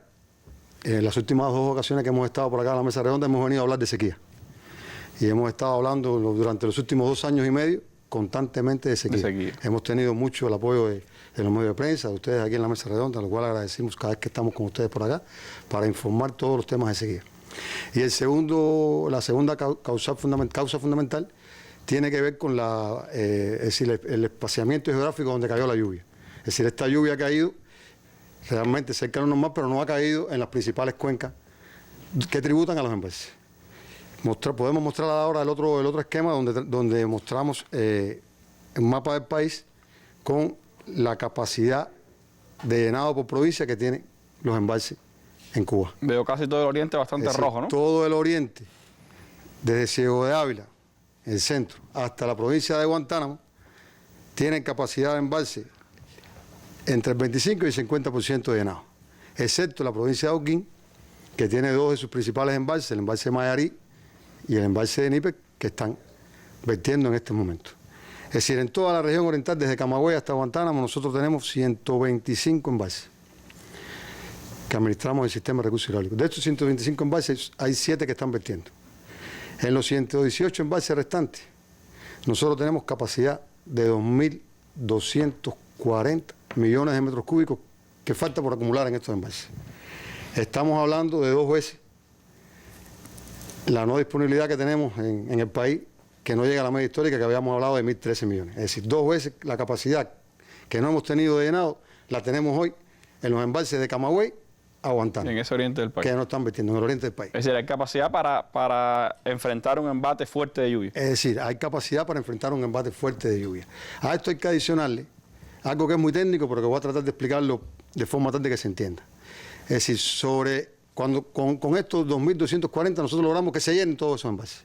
en las últimas dos ocasiones que hemos estado por acá en la mesa redonda hemos venido a hablar de sequía. Y hemos estado hablando durante los últimos 2 años y medio constantemente de sequía. Hemos tenido mucho el apoyo de los medios de prensa, de ustedes aquí en la mesa redonda, lo cual agradecemos cada vez que estamos con ustedes por acá para informar todos los temas de sequía. Y la segunda causa fundamental tiene que ver con el espaciamiento geográfico donde cayó la lluvia. Es decir, esta lluvia ha caído realmente cerca de lo normal, pero no ha caído en las principales cuencas que tributan a los embalses. Podemos mostrar ahora el otro esquema donde mostramos un mapa del país con la capacidad de llenado por provincia que tienen los embalses en Cuba. Veo casi todo el oriente bastante rojo, ¿no? Todo el oriente, desde Ciego de Ávila, el centro, hasta la provincia de Guantánamo, tienen capacidad de embalse entre el 25 y el 50% de llenado, excepto la provincia de Holguín, que tiene 2 de sus principales embalses, el embalse de Mayarí y el embalse de Nípez, que están vertiendo en este momento. Es decir, en toda la región oriental, desde Camagüey hasta Guantánamo, nosotros tenemos 125 embalses que administramos el sistema de recursos hidráulicos. De estos 125 embalses, hay 7 que están vertiendo. En los 118 embalses restantes, nosotros tenemos capacidad de 2.240 millones de metros cúbicos que falta por acumular en estos embalses. Estamos hablando de 2 veces la no disponibilidad que tenemos en el país, que no llega a la media histórica, que habíamos hablado de 1.013 millones. Es decir, 2 veces la capacidad que no hemos tenido de llenado, la tenemos hoy en los embalses de Camagüey, aguantando. En ese oriente del país. Que no están vertiendo en el oriente del país. Es decir, hay capacidad para enfrentar un embate fuerte de lluvia. Es decir, hay capacidad para enfrentar un embate fuerte de lluvia. A esto hay que adicionarle algo que es muy técnico, pero que voy a tratar de explicarlo de forma tal de que se entienda. Es decir, con estos 2.240 nosotros logramos que se llenen todos esos envases.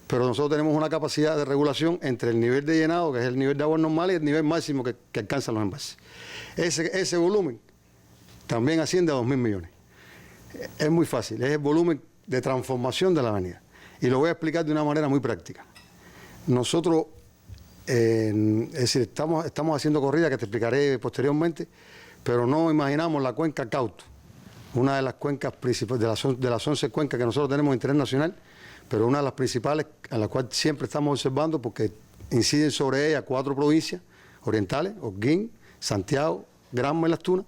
Pero nosotros tenemos una capacidad de regulación entre el nivel de llenado, que es el nivel de agua normal, y el nivel máximo que alcanzan los envases. Ese volumen también asciende a 2.000 millones. Es muy fácil, es el volumen de transformación de la avenida. Y lo voy a explicar de una manera muy práctica. Nosotros, es decir, estamos haciendo corridas que te explicaré posteriormente, pero no imaginamos la cuenca Cauto, una de las cuencas principales, de las 11 cuencas que nosotros tenemos de interés nacional, pero una de las principales a la cual siempre estamos observando porque inciden sobre ella 4 provincias orientales, Holguín, Santiago, Granma y Las Tunas,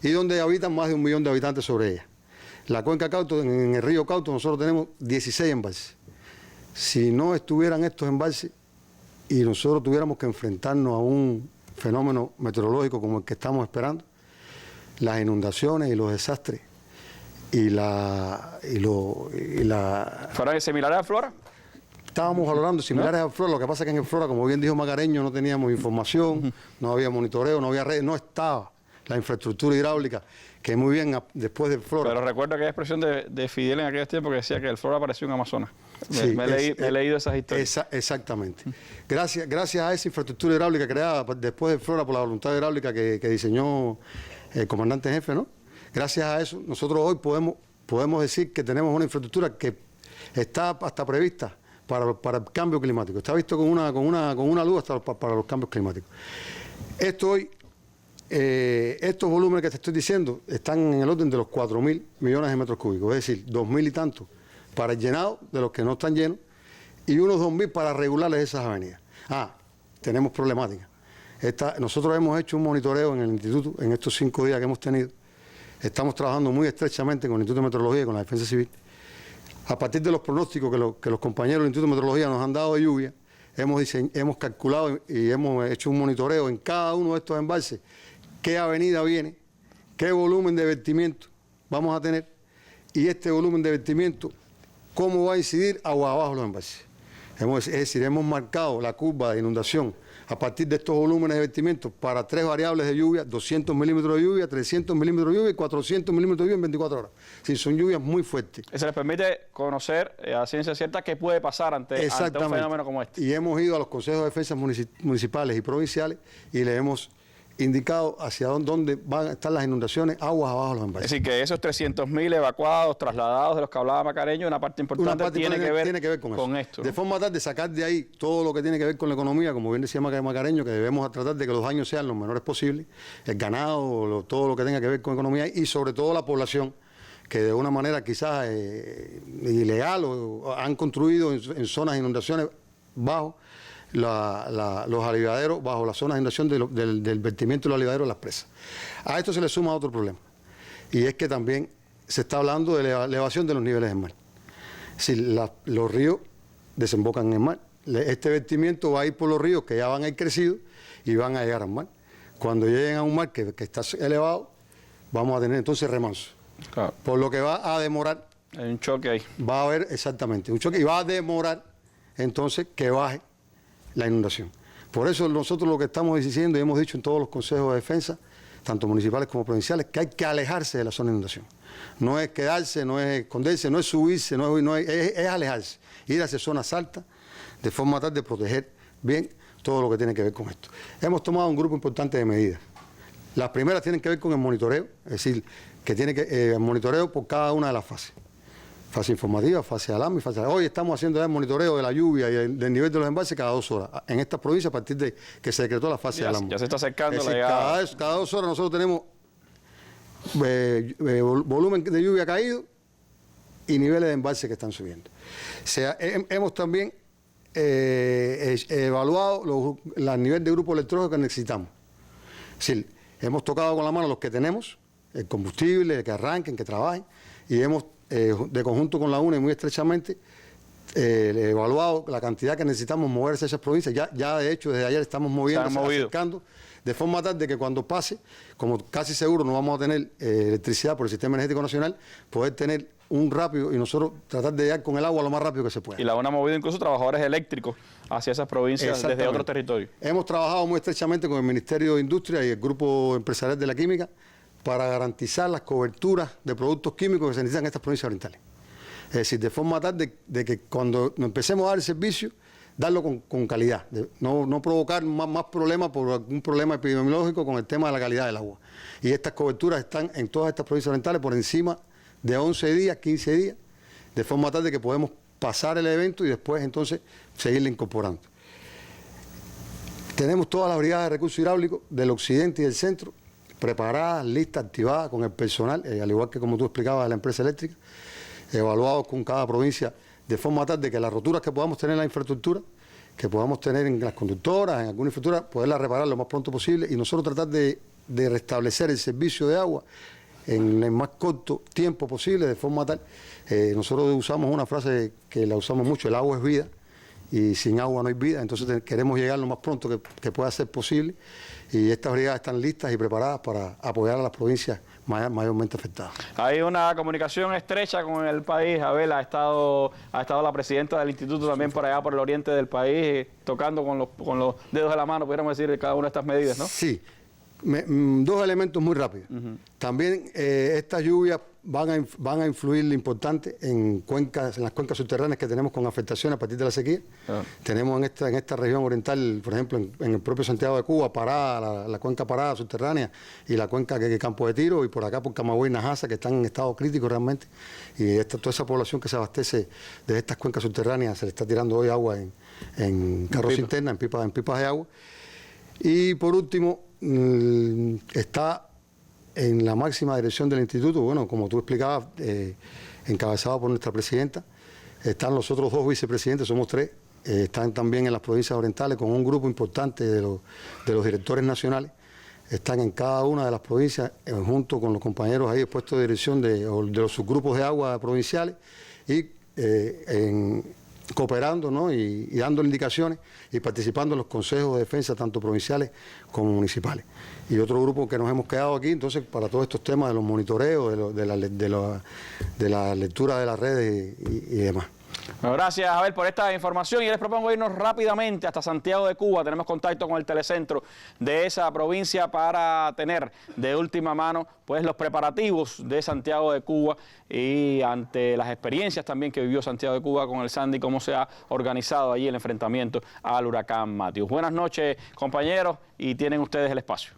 y donde habitan más de 1 millón de habitantes sobre ella. La cuenca Cauto, en el río Cauto, nosotros tenemos 16 embalses. Si no estuvieran estos embalses y nosotros tuviéramos que enfrentarnos a un fenómeno meteorológico como el que estamos esperando, las inundaciones y los desastres ¿Fueron similares a Flora? Estábamos valorando similares a Flora, lo que pasa es que en Flora, como bien dijo Magareño, no teníamos información, no había monitoreo, no había redes, no estaba la infraestructura hidráulica, que muy bien después de Flora. Pero recuerdo aquella expresión de Fidel en aquellos tiempos que decía que el Flora parecía un Amazonas. Sí, he leído esas historias. Exactamente. Gracias a esa infraestructura hidráulica creada después de Flora por la voluntad hidráulica que diseñó el comandante jefe, ¿no? Gracias a eso, nosotros hoy podemos decir que tenemos una infraestructura que está hasta prevista para el cambio climático. Está visto con una luz hasta para los cambios climáticos. Estos volúmenes que te estoy diciendo están en el orden de los 4.000 millones de metros cúbicos, es decir, 2.000 y tantos para el llenado de los que no están llenos y unos 2.000 para regularles esas avenidas. Tenemos problemática. Nosotros hemos hecho un monitoreo en el instituto en estos 5 días que hemos tenido. Estamos trabajando muy estrechamente con el Instituto de Meteorología y con la Defensa Civil. A partir de los pronósticos que los compañeros del Instituto de Meteorología nos han dado de lluvia, hemos calculado y hemos hecho un monitoreo en cada uno de estos embalses, qué avenida viene, qué volumen de vertimiento vamos a tener y este volumen de vertimiento, cómo va a incidir agua abajo los embalses. Es decir, hemos marcado la curva de inundación a partir de estos volúmenes de vertimiento para 3 variables de lluvia, 200 milímetros de lluvia, 300 milímetros de lluvia y 400 milímetros de lluvia en 24 horas. Sí, son lluvias muy fuertes. Eso les permite conocer a ciencia cierta qué puede pasar ante un fenómeno como este. Y hemos ido a los consejos de defensa municipales y provinciales y le hemos indicado hacia dónde van a estar las inundaciones, aguas abajo los embalses. Es decir, que esos 300.000 evacuados, trasladados de los que hablaba Macareño, una parte importante tiene que ver con esto. De forma tal de sacar de ahí todo lo que tiene que ver con la economía, como bien decía Macareño, que debemos tratar de que los daños sean los menores posibles, el ganado, todo lo que tenga que ver con economía y sobre todo la población, que de una manera quizás ilegal o han construido en zonas de inundaciones bajo los aliviaderos, bajo las zonas de inundación del vertimiento de los aliviaderos de las presas. A esto se le suma otro problema, y es que también se está hablando de la elevación de los niveles del mar. Es decir, los ríos desembocan en el mar. Este vertimiento va a ir por los ríos que ya van a ir crecidos y van a llegar al mar. Cuando lleguen a un mar que está elevado, vamos a tener entonces remanso. Claro. Por lo que va a demorar. Hay un choque ahí. Va a haber exactamente un choque y va a demorar entonces que baje la inundación. Por eso nosotros lo que estamos diciendo y hemos dicho en todos los consejos de defensa, tanto municipales como provinciales, que hay que alejarse de la zona de inundación. No es quedarse, no es esconderse, no es subirse, es alejarse, ir hacia zonas altas, de forma tal de proteger bien todo lo que tiene que ver con esto. Hemos tomado un grupo importante de medidas. Las primeras tienen que ver con el monitoreo, es decir, que tiene que el monitoreo por cada una de las fases. Fase informativa, fase de alarma y fase de... Hoy estamos haciendo el monitoreo de la lluvia y del nivel de los embalses cada 2 horas. En esta provincia, a partir de que se decretó la fase de alarma. Ya se está acercando la llegada. Cada 2 horas nosotros tenemos volumen de lluvia caído y niveles de embalse que están subiendo. Hemos también evaluado el nivel de grupo electrónico que necesitamos. Es decir, hemos tocado con la mano los que tenemos el combustible, que arranquen, que trabajen, y hemos, de conjunto con la UNE, muy estrechamente, evaluado la cantidad que necesitamos mover hacia esas provincias. Ya de hecho, desde ayer estamos acercando, de forma tal de que cuando pase, como casi seguro no vamos a tener electricidad por el Sistema Energético Nacional, poder tener un rápido y nosotros tratar de llegar con el agua lo más rápido que se pueda. Y la UNE ha movido incluso trabajadores eléctricos hacia esas provincias desde otros territorios. Hemos trabajado muy estrechamente con el Ministerio de Industria y el Grupo Empresarial de la Química para garantizar las coberturas de productos químicos que se necesitan en estas provincias orientales. Es decir, de forma tal de que cuando empecemos a dar el servicio, darlo con calidad, no provocar más problemas por algún problema epidemiológico con el tema de la calidad del agua. Y estas coberturas están en todas estas provincias orientales por encima de 11 días, 15 días, de forma tal de que podemos pasar el evento y después entonces seguirle incorporando. Tenemos todas las brigadas de recursos hidráulicos del occidente y del centro preparadas, listas, activadas con el personal, al igual que como tú explicabas de la empresa eléctrica, evaluados con cada provincia de forma tal de que las roturas que podamos tener en la infraestructura, que podamos tener en las conductoras, en alguna infraestructura, poderlas reparar lo más pronto posible y nosotros tratar de restablecer el servicio de agua en el más corto tiempo posible, de forma tal. Nosotros usamos una frase que la usamos mucho: el agua es vida y sin agua no hay vida. Entonces queremos llegar lo más pronto que pueda ser posible y estas brigadas están listas y preparadas para apoyar a las provincias mayormente afectadas. Hay una comunicación estrecha con el país. Abel, ha estado la presidenta del instituto también por allá por el oriente del país, tocando con los dedos de la mano, pudiéramos decir, cada una de estas medidas, ¿no? Sí. Dos elementos muy rápidos. También estas lluvias van a influir lo importante en las cuencas subterráneas que tenemos con afectación a partir de la sequía. Tenemos en esta región oriental, por ejemplo, en el propio Santiago de Cuba, Pará, la cuenca Pará subterránea y la cuenca que Campo de Tiro, y por acá por Camagüey y Najasa, que están en estado crítico realmente. Y toda esa población que se abastece de estas cuencas subterráneas se le está tirando hoy agua en carros cisterna, en pipas de agua. Y por último, está en la máxima dirección del instituto, bueno, como tú explicabas, encabezado por nuestra presidenta, están los otros dos vicepresidentes, somos tres, están también en las provincias orientales con un grupo importante de los directores nacionales, están en cada una de las provincias junto con los compañeros ahí puestos de dirección de los subgrupos de agua provinciales y cooperando, ¿no? y dando indicaciones y participando en los consejos de defensa, tanto provinciales como municipales. Y otro grupo que nos hemos quedado aquí, entonces, para todos estos temas de los monitoreos, de la lectura de las redes y demás. Bueno, gracias, Abel, por esta información, y les propongo irnos rápidamente hasta Santiago de Cuba. Tenemos contacto con el telecentro de esa provincia para tener de última mano pues los preparativos de Santiago de Cuba y ante las experiencias también que vivió Santiago de Cuba con el Sandy, cómo se ha organizado allí el enfrentamiento al huracán Matthew. Buenas noches, compañeros, y tienen ustedes el espacio.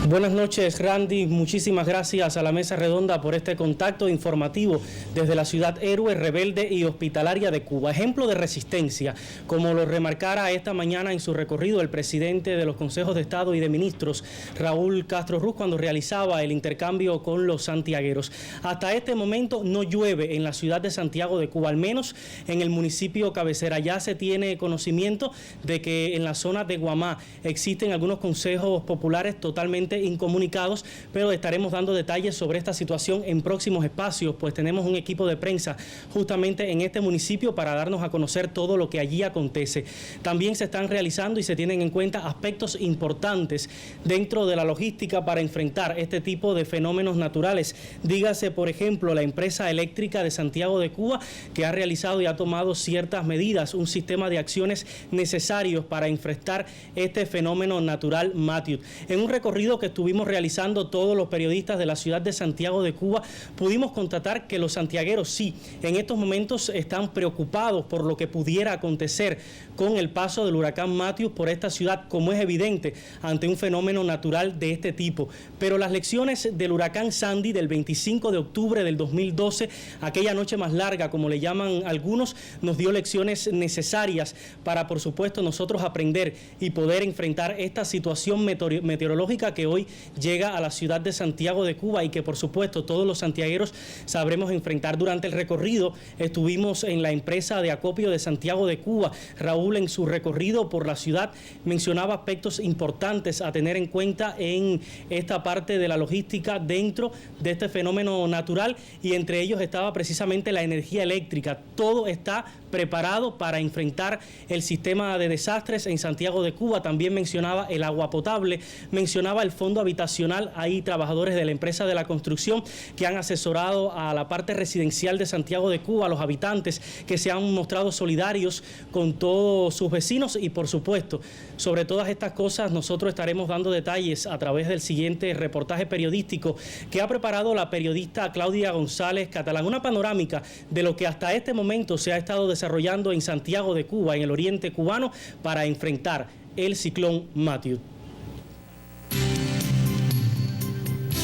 Buenas noches, Randy. Muchísimas gracias a la Mesa Redonda por este contacto informativo desde la ciudad héroe, rebelde y hospitalaria de Cuba. Ejemplo de resistencia, como lo remarcara esta mañana en su recorrido el presidente de los Consejos de Estado y de Ministros, Raúl Castro Ruz, cuando realizaba el intercambio con los santiagueros. Hasta este momento no llueve en la ciudad de Santiago de Cuba, al menos en el municipio cabecera. Ya se tiene conocimiento de que en la zona de Guamá existen algunos consejos populares totalmente incomunicados, pero estaremos dando detalles sobre esta situación en próximos espacios, pues tenemos un equipo de prensa justamente en este municipio para darnos a conocer todo lo que allí acontece. También se están realizando y se tienen en cuenta aspectos importantes dentro de la logística para enfrentar este tipo de fenómenos naturales. Dígase, por ejemplo, la empresa eléctrica de Santiago de Cuba, que ha realizado y ha tomado ciertas medidas, un sistema de acciones necesarios para enfrentar este fenómeno natural Matthew. En un recorrido que estuvimos realizando todos los periodistas de la ciudad de Santiago de Cuba, pudimos constatar que los santiagueros sí, en estos momentos están preocupados por lo que pudiera acontecer con el paso del huracán Matthew por esta ciudad, como es evidente ante un fenómeno natural de este tipo. Pero las lecciones del huracán Sandy del 25 de octubre del 2012, aquella noche más larga, como le llaman algunos, nos dio lecciones necesarias para, por supuesto, nosotros aprender y poder enfrentar esta situación meteorológica que hoy hoy llega a la ciudad de Santiago de Cuba y que por supuesto todos los santiagueros sabremos enfrentar. Durante el recorrido estuvimos en la empresa de acopio de Santiago de Cuba. Raúl, en su recorrido por la ciudad, mencionaba aspectos importantes a tener en cuenta en esta parte de la logística dentro de este fenómeno natural, y entre ellos estaba precisamente la energía eléctrica. Todo está preparado para enfrentar el sistema de desastres en Santiago de Cuba. También mencionaba el agua potable, mencionaba el fondo habitacional. Hay trabajadores de la empresa de la construcción que han asesorado a la parte residencial de Santiago de Cuba, a los habitantes que se han mostrado solidarios con todos sus vecinos, y por supuesto, sobre todas estas cosas nosotros estaremos dando detalles a través del siguiente reportaje periodístico que ha preparado la periodista Claudia González Catalán, una panorámica de lo que hasta este momento se ha estado desarrollando en Santiago de Cuba, en el oriente cubano, para enfrentar el ciclón Matthew.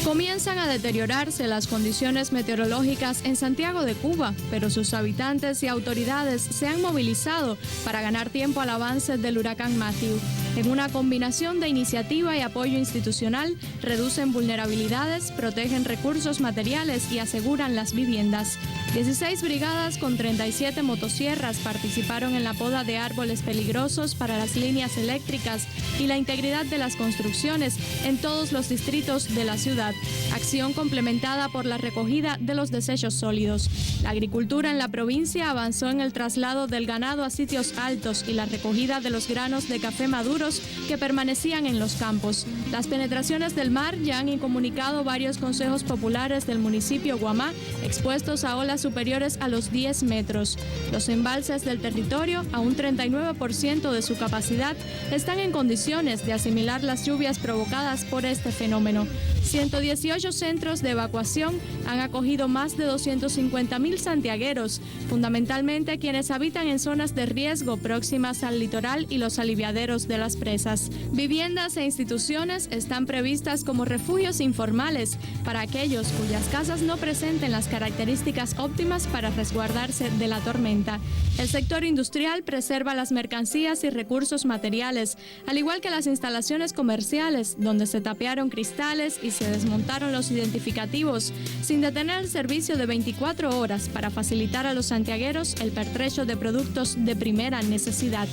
Comienzan a deteriorarse las condiciones meteorológicas en Santiago de Cuba, pero sus habitantes y autoridades se han movilizado para ganar tiempo al avance del huracán Matthew. En una combinación de iniciativa y apoyo institucional, reducen vulnerabilidades, protegen recursos materiales y aseguran las viviendas. 16 brigadas con 37 motosierras participaron en la poda de árboles peligrosos para las líneas eléctricas y la integridad de las construcciones en todos los distritos de la ciudad. Acción complementada por la recogida de los desechos sólidos. La agricultura en la provincia avanzó en el traslado del ganado a sitios altos y la recogida de los granos de café maduros que permanecían en los campos. Las penetraciones del mar ya han incomunicado varios consejos populares del municipio Guamá, expuestos a olas superiores a los 10 metros. Los embalses del territorio, a un 39% de su capacidad, están en condiciones de asimilar las lluvias provocadas por este fenómeno. 118 centros de evacuación han acogido más de 250.000 santiagueros, fundamentalmente quienes habitan en zonas de riesgo próximas al litoral y los aliviaderos de las presas. Viviendas e instituciones están previstas como refugios informales para aquellos cuyas casas no presenten las características óptimas para resguardarse de la tormenta. El sector industrial preserva las mercancías y recursos materiales, al igual que las instalaciones comerciales, donde se tapearon cristales y se desmontaron los identificativos, sin detener el servicio de 24 horas para facilitar a los santiagueros el pertrecho de productos de primera necesidad.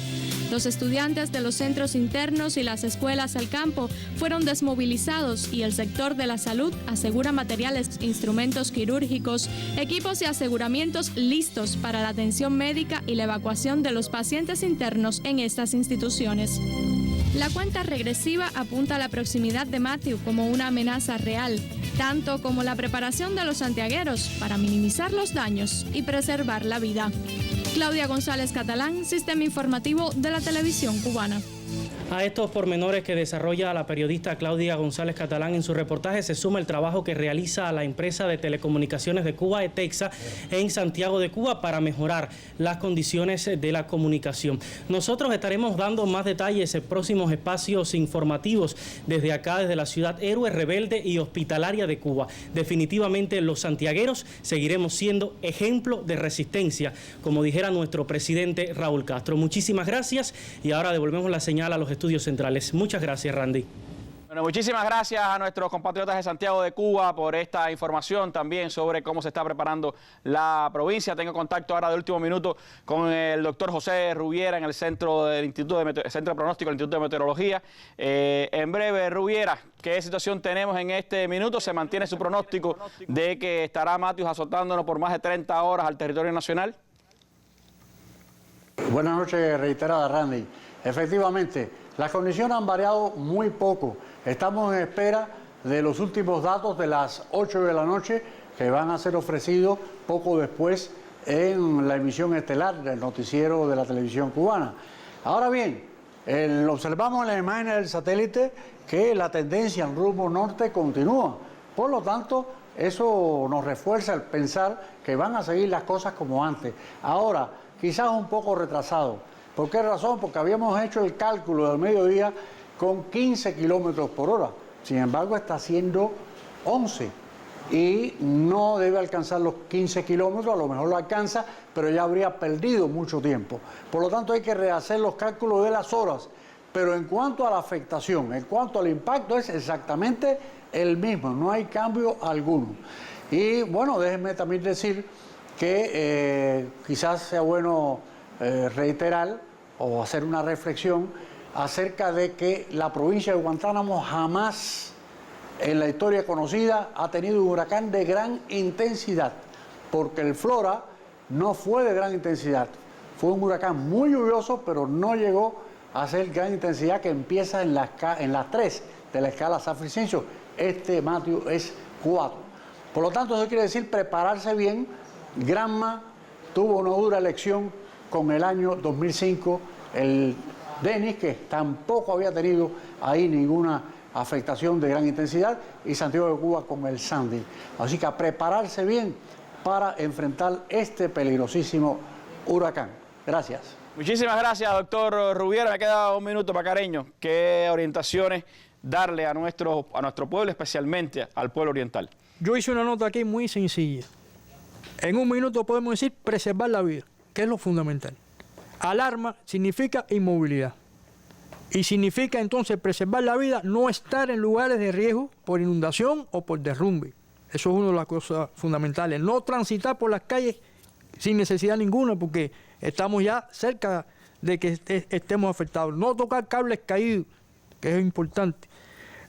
Los estudiantes de los centros internos y las escuelas al campo fueron desmovilizados y el sector de la salud asegura materiales, instrumentos quirúrgicos, equipos y aseguramientos listos para la atención médica y la evacuación de los pacientes internos en estas instituciones. La cuenta regresiva apunta a la proximidad de Matthew como una amenaza real, tanto como la preparación de los santiagueros para minimizar los daños y preservar la vida. Claudia González Catalán, Sistema Informativo de la Televisión Cubana. A estos pormenores que desarrolla la periodista Claudia González Catalán en su reportaje se suma el trabajo que realiza la empresa de telecomunicaciones de Cuba, ETEXA, en Santiago de Cuba para mejorar las condiciones de la comunicación. Nosotros estaremos dando más detalles en próximos espacios informativos desde acá, desde la ciudad héroe, rebelde y hospitalaria de Cuba. Definitivamente los santiagueros seguiremos siendo ejemplo de resistencia, como dijera nuestro presidente Raúl Castro. Muchísimas gracias y ahora devolvemos la señal a los estudios centrales. Muchas gracias, Randy. Bueno, muchísimas gracias a nuestros compatriotas de Santiago de Cuba por esta información también sobre cómo se está preparando la provincia. Tengo contacto ahora de último minuto con el doctor José Rubiera en el Centro de Pronóstico del Instituto de Meteorología. En breve, Rubiera, ¿qué situación tenemos en este minuto? ¿Se mantiene su pronóstico de que estará Matthew azotándonos por más de 30 horas al territorio nacional? Buenas noches, reiterada, Randy. Efectivamente, las condiciones han variado muy poco. Estamos en espera de los últimos datos de las 8 de la noche que van a ser ofrecidos poco después en la emisión estelar del noticiero de la televisión cubana. Ahora bien, observamos en las imágenes del satélite que la tendencia en rumbo norte continúa. Por lo tanto, eso nos refuerza el pensar que van a seguir las cosas como antes. Ahora, quizás un poco retrasado. ¿Por qué razón? Porque habíamos hecho el cálculo del mediodía con 15 kilómetros por hora. Sin embargo, está haciendo 11 y no debe alcanzar los 15 kilómetros, a lo mejor lo alcanza, pero ya habría perdido mucho tiempo. Por lo tanto, hay que rehacer los cálculos de las horas pero en cuanto a la afectación, en cuanto al impacto, es exactamente el mismo, no hay cambio alguno. Y bueno, déjenme también decir que quizás sea bueno reiterar o hacer una reflexión acerca de que la provincia de Guantánamo jamás en la historia conocida ha tenido un huracán de gran intensidad, porque el Flora no fue de gran intensidad, fue un huracán muy lluvioso, pero no llegó a ser gran intensidad, que empieza en las 3 de la escala San-Vicencio. Este Matthew es 4. Por lo tanto, eso quiere decir prepararse bien. Granma tuvo una dura lección con el año 2005, el Denis, que tampoco había tenido ahí ninguna afectación de gran intensidad, y Santiago de Cuba con el Sandy. Así que a prepararse bien para enfrentar este peligrosísimo huracán. Gracias. Muchísimas gracias, doctor Rubiera. Me queda un minuto, Macareño. ¿Qué orientaciones darle a nuestro pueblo, especialmente al pueblo oriental? Yo hice una nota aquí muy sencilla. En un minuto podemos decir preservar la vida, que es lo fundamental. Alarma significa inmovilidad. Y significa entonces preservar la vida, no estar en lugares de riesgo por inundación o por derrumbe. Eso es una de las cosas fundamentales. No transitar por las calles sin necesidad ninguna, porque estamos ya cerca de que estemos afectados. No tocar cables caídos, que es importante.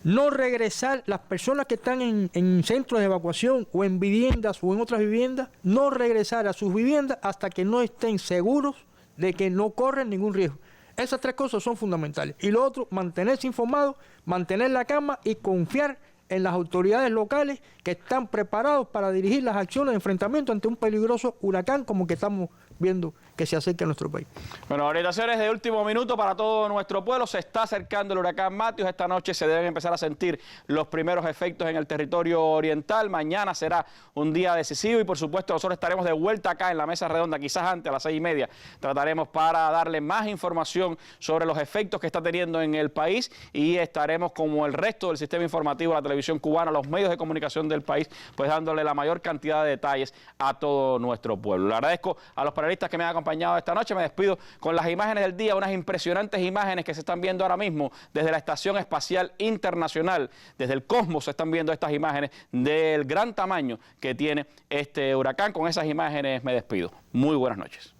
No regresar, las personas que están en centros de evacuación o en viviendas o en otras viviendas, no regresar a sus viviendas hasta que no estén seguros de que no corren ningún riesgo. Esas 3 cosas son fundamentales. Y lo otro, mantenerse informado, mantener la calma y confiar en las autoridades locales que están preparados para dirigir las acciones de enfrentamiento ante un peligroso huracán como que estamos viendo que se acerca a nuestro país. Bueno, orientaciones de último minuto para todo nuestro pueblo. Se está acercando el huracán Matthew. Esta noche se deben empezar a sentir los primeros efectos en el territorio oriental. Mañana será un día decisivo y por supuesto nosotros estaremos de vuelta acá en la mesa redonda, quizás antes a las 6:30. Trataremos para darle más información sobre los efectos que está teniendo en el país y estaremos, como el resto del sistema informativo de la televisión cubana, los medios de comunicación del país, pues dándole la mayor cantidad de detalles a todo nuestro pueblo. Le agradezco a los periodistas que me han acompañado esta noche. Me despido con las imágenes del día, unas impresionantes imágenes que se están viendo ahora mismo desde la Estación Espacial Internacional, desde el cosmos se están viendo estas imágenes del gran tamaño que tiene este huracán. Con esas imágenes me despido. Muy buenas noches.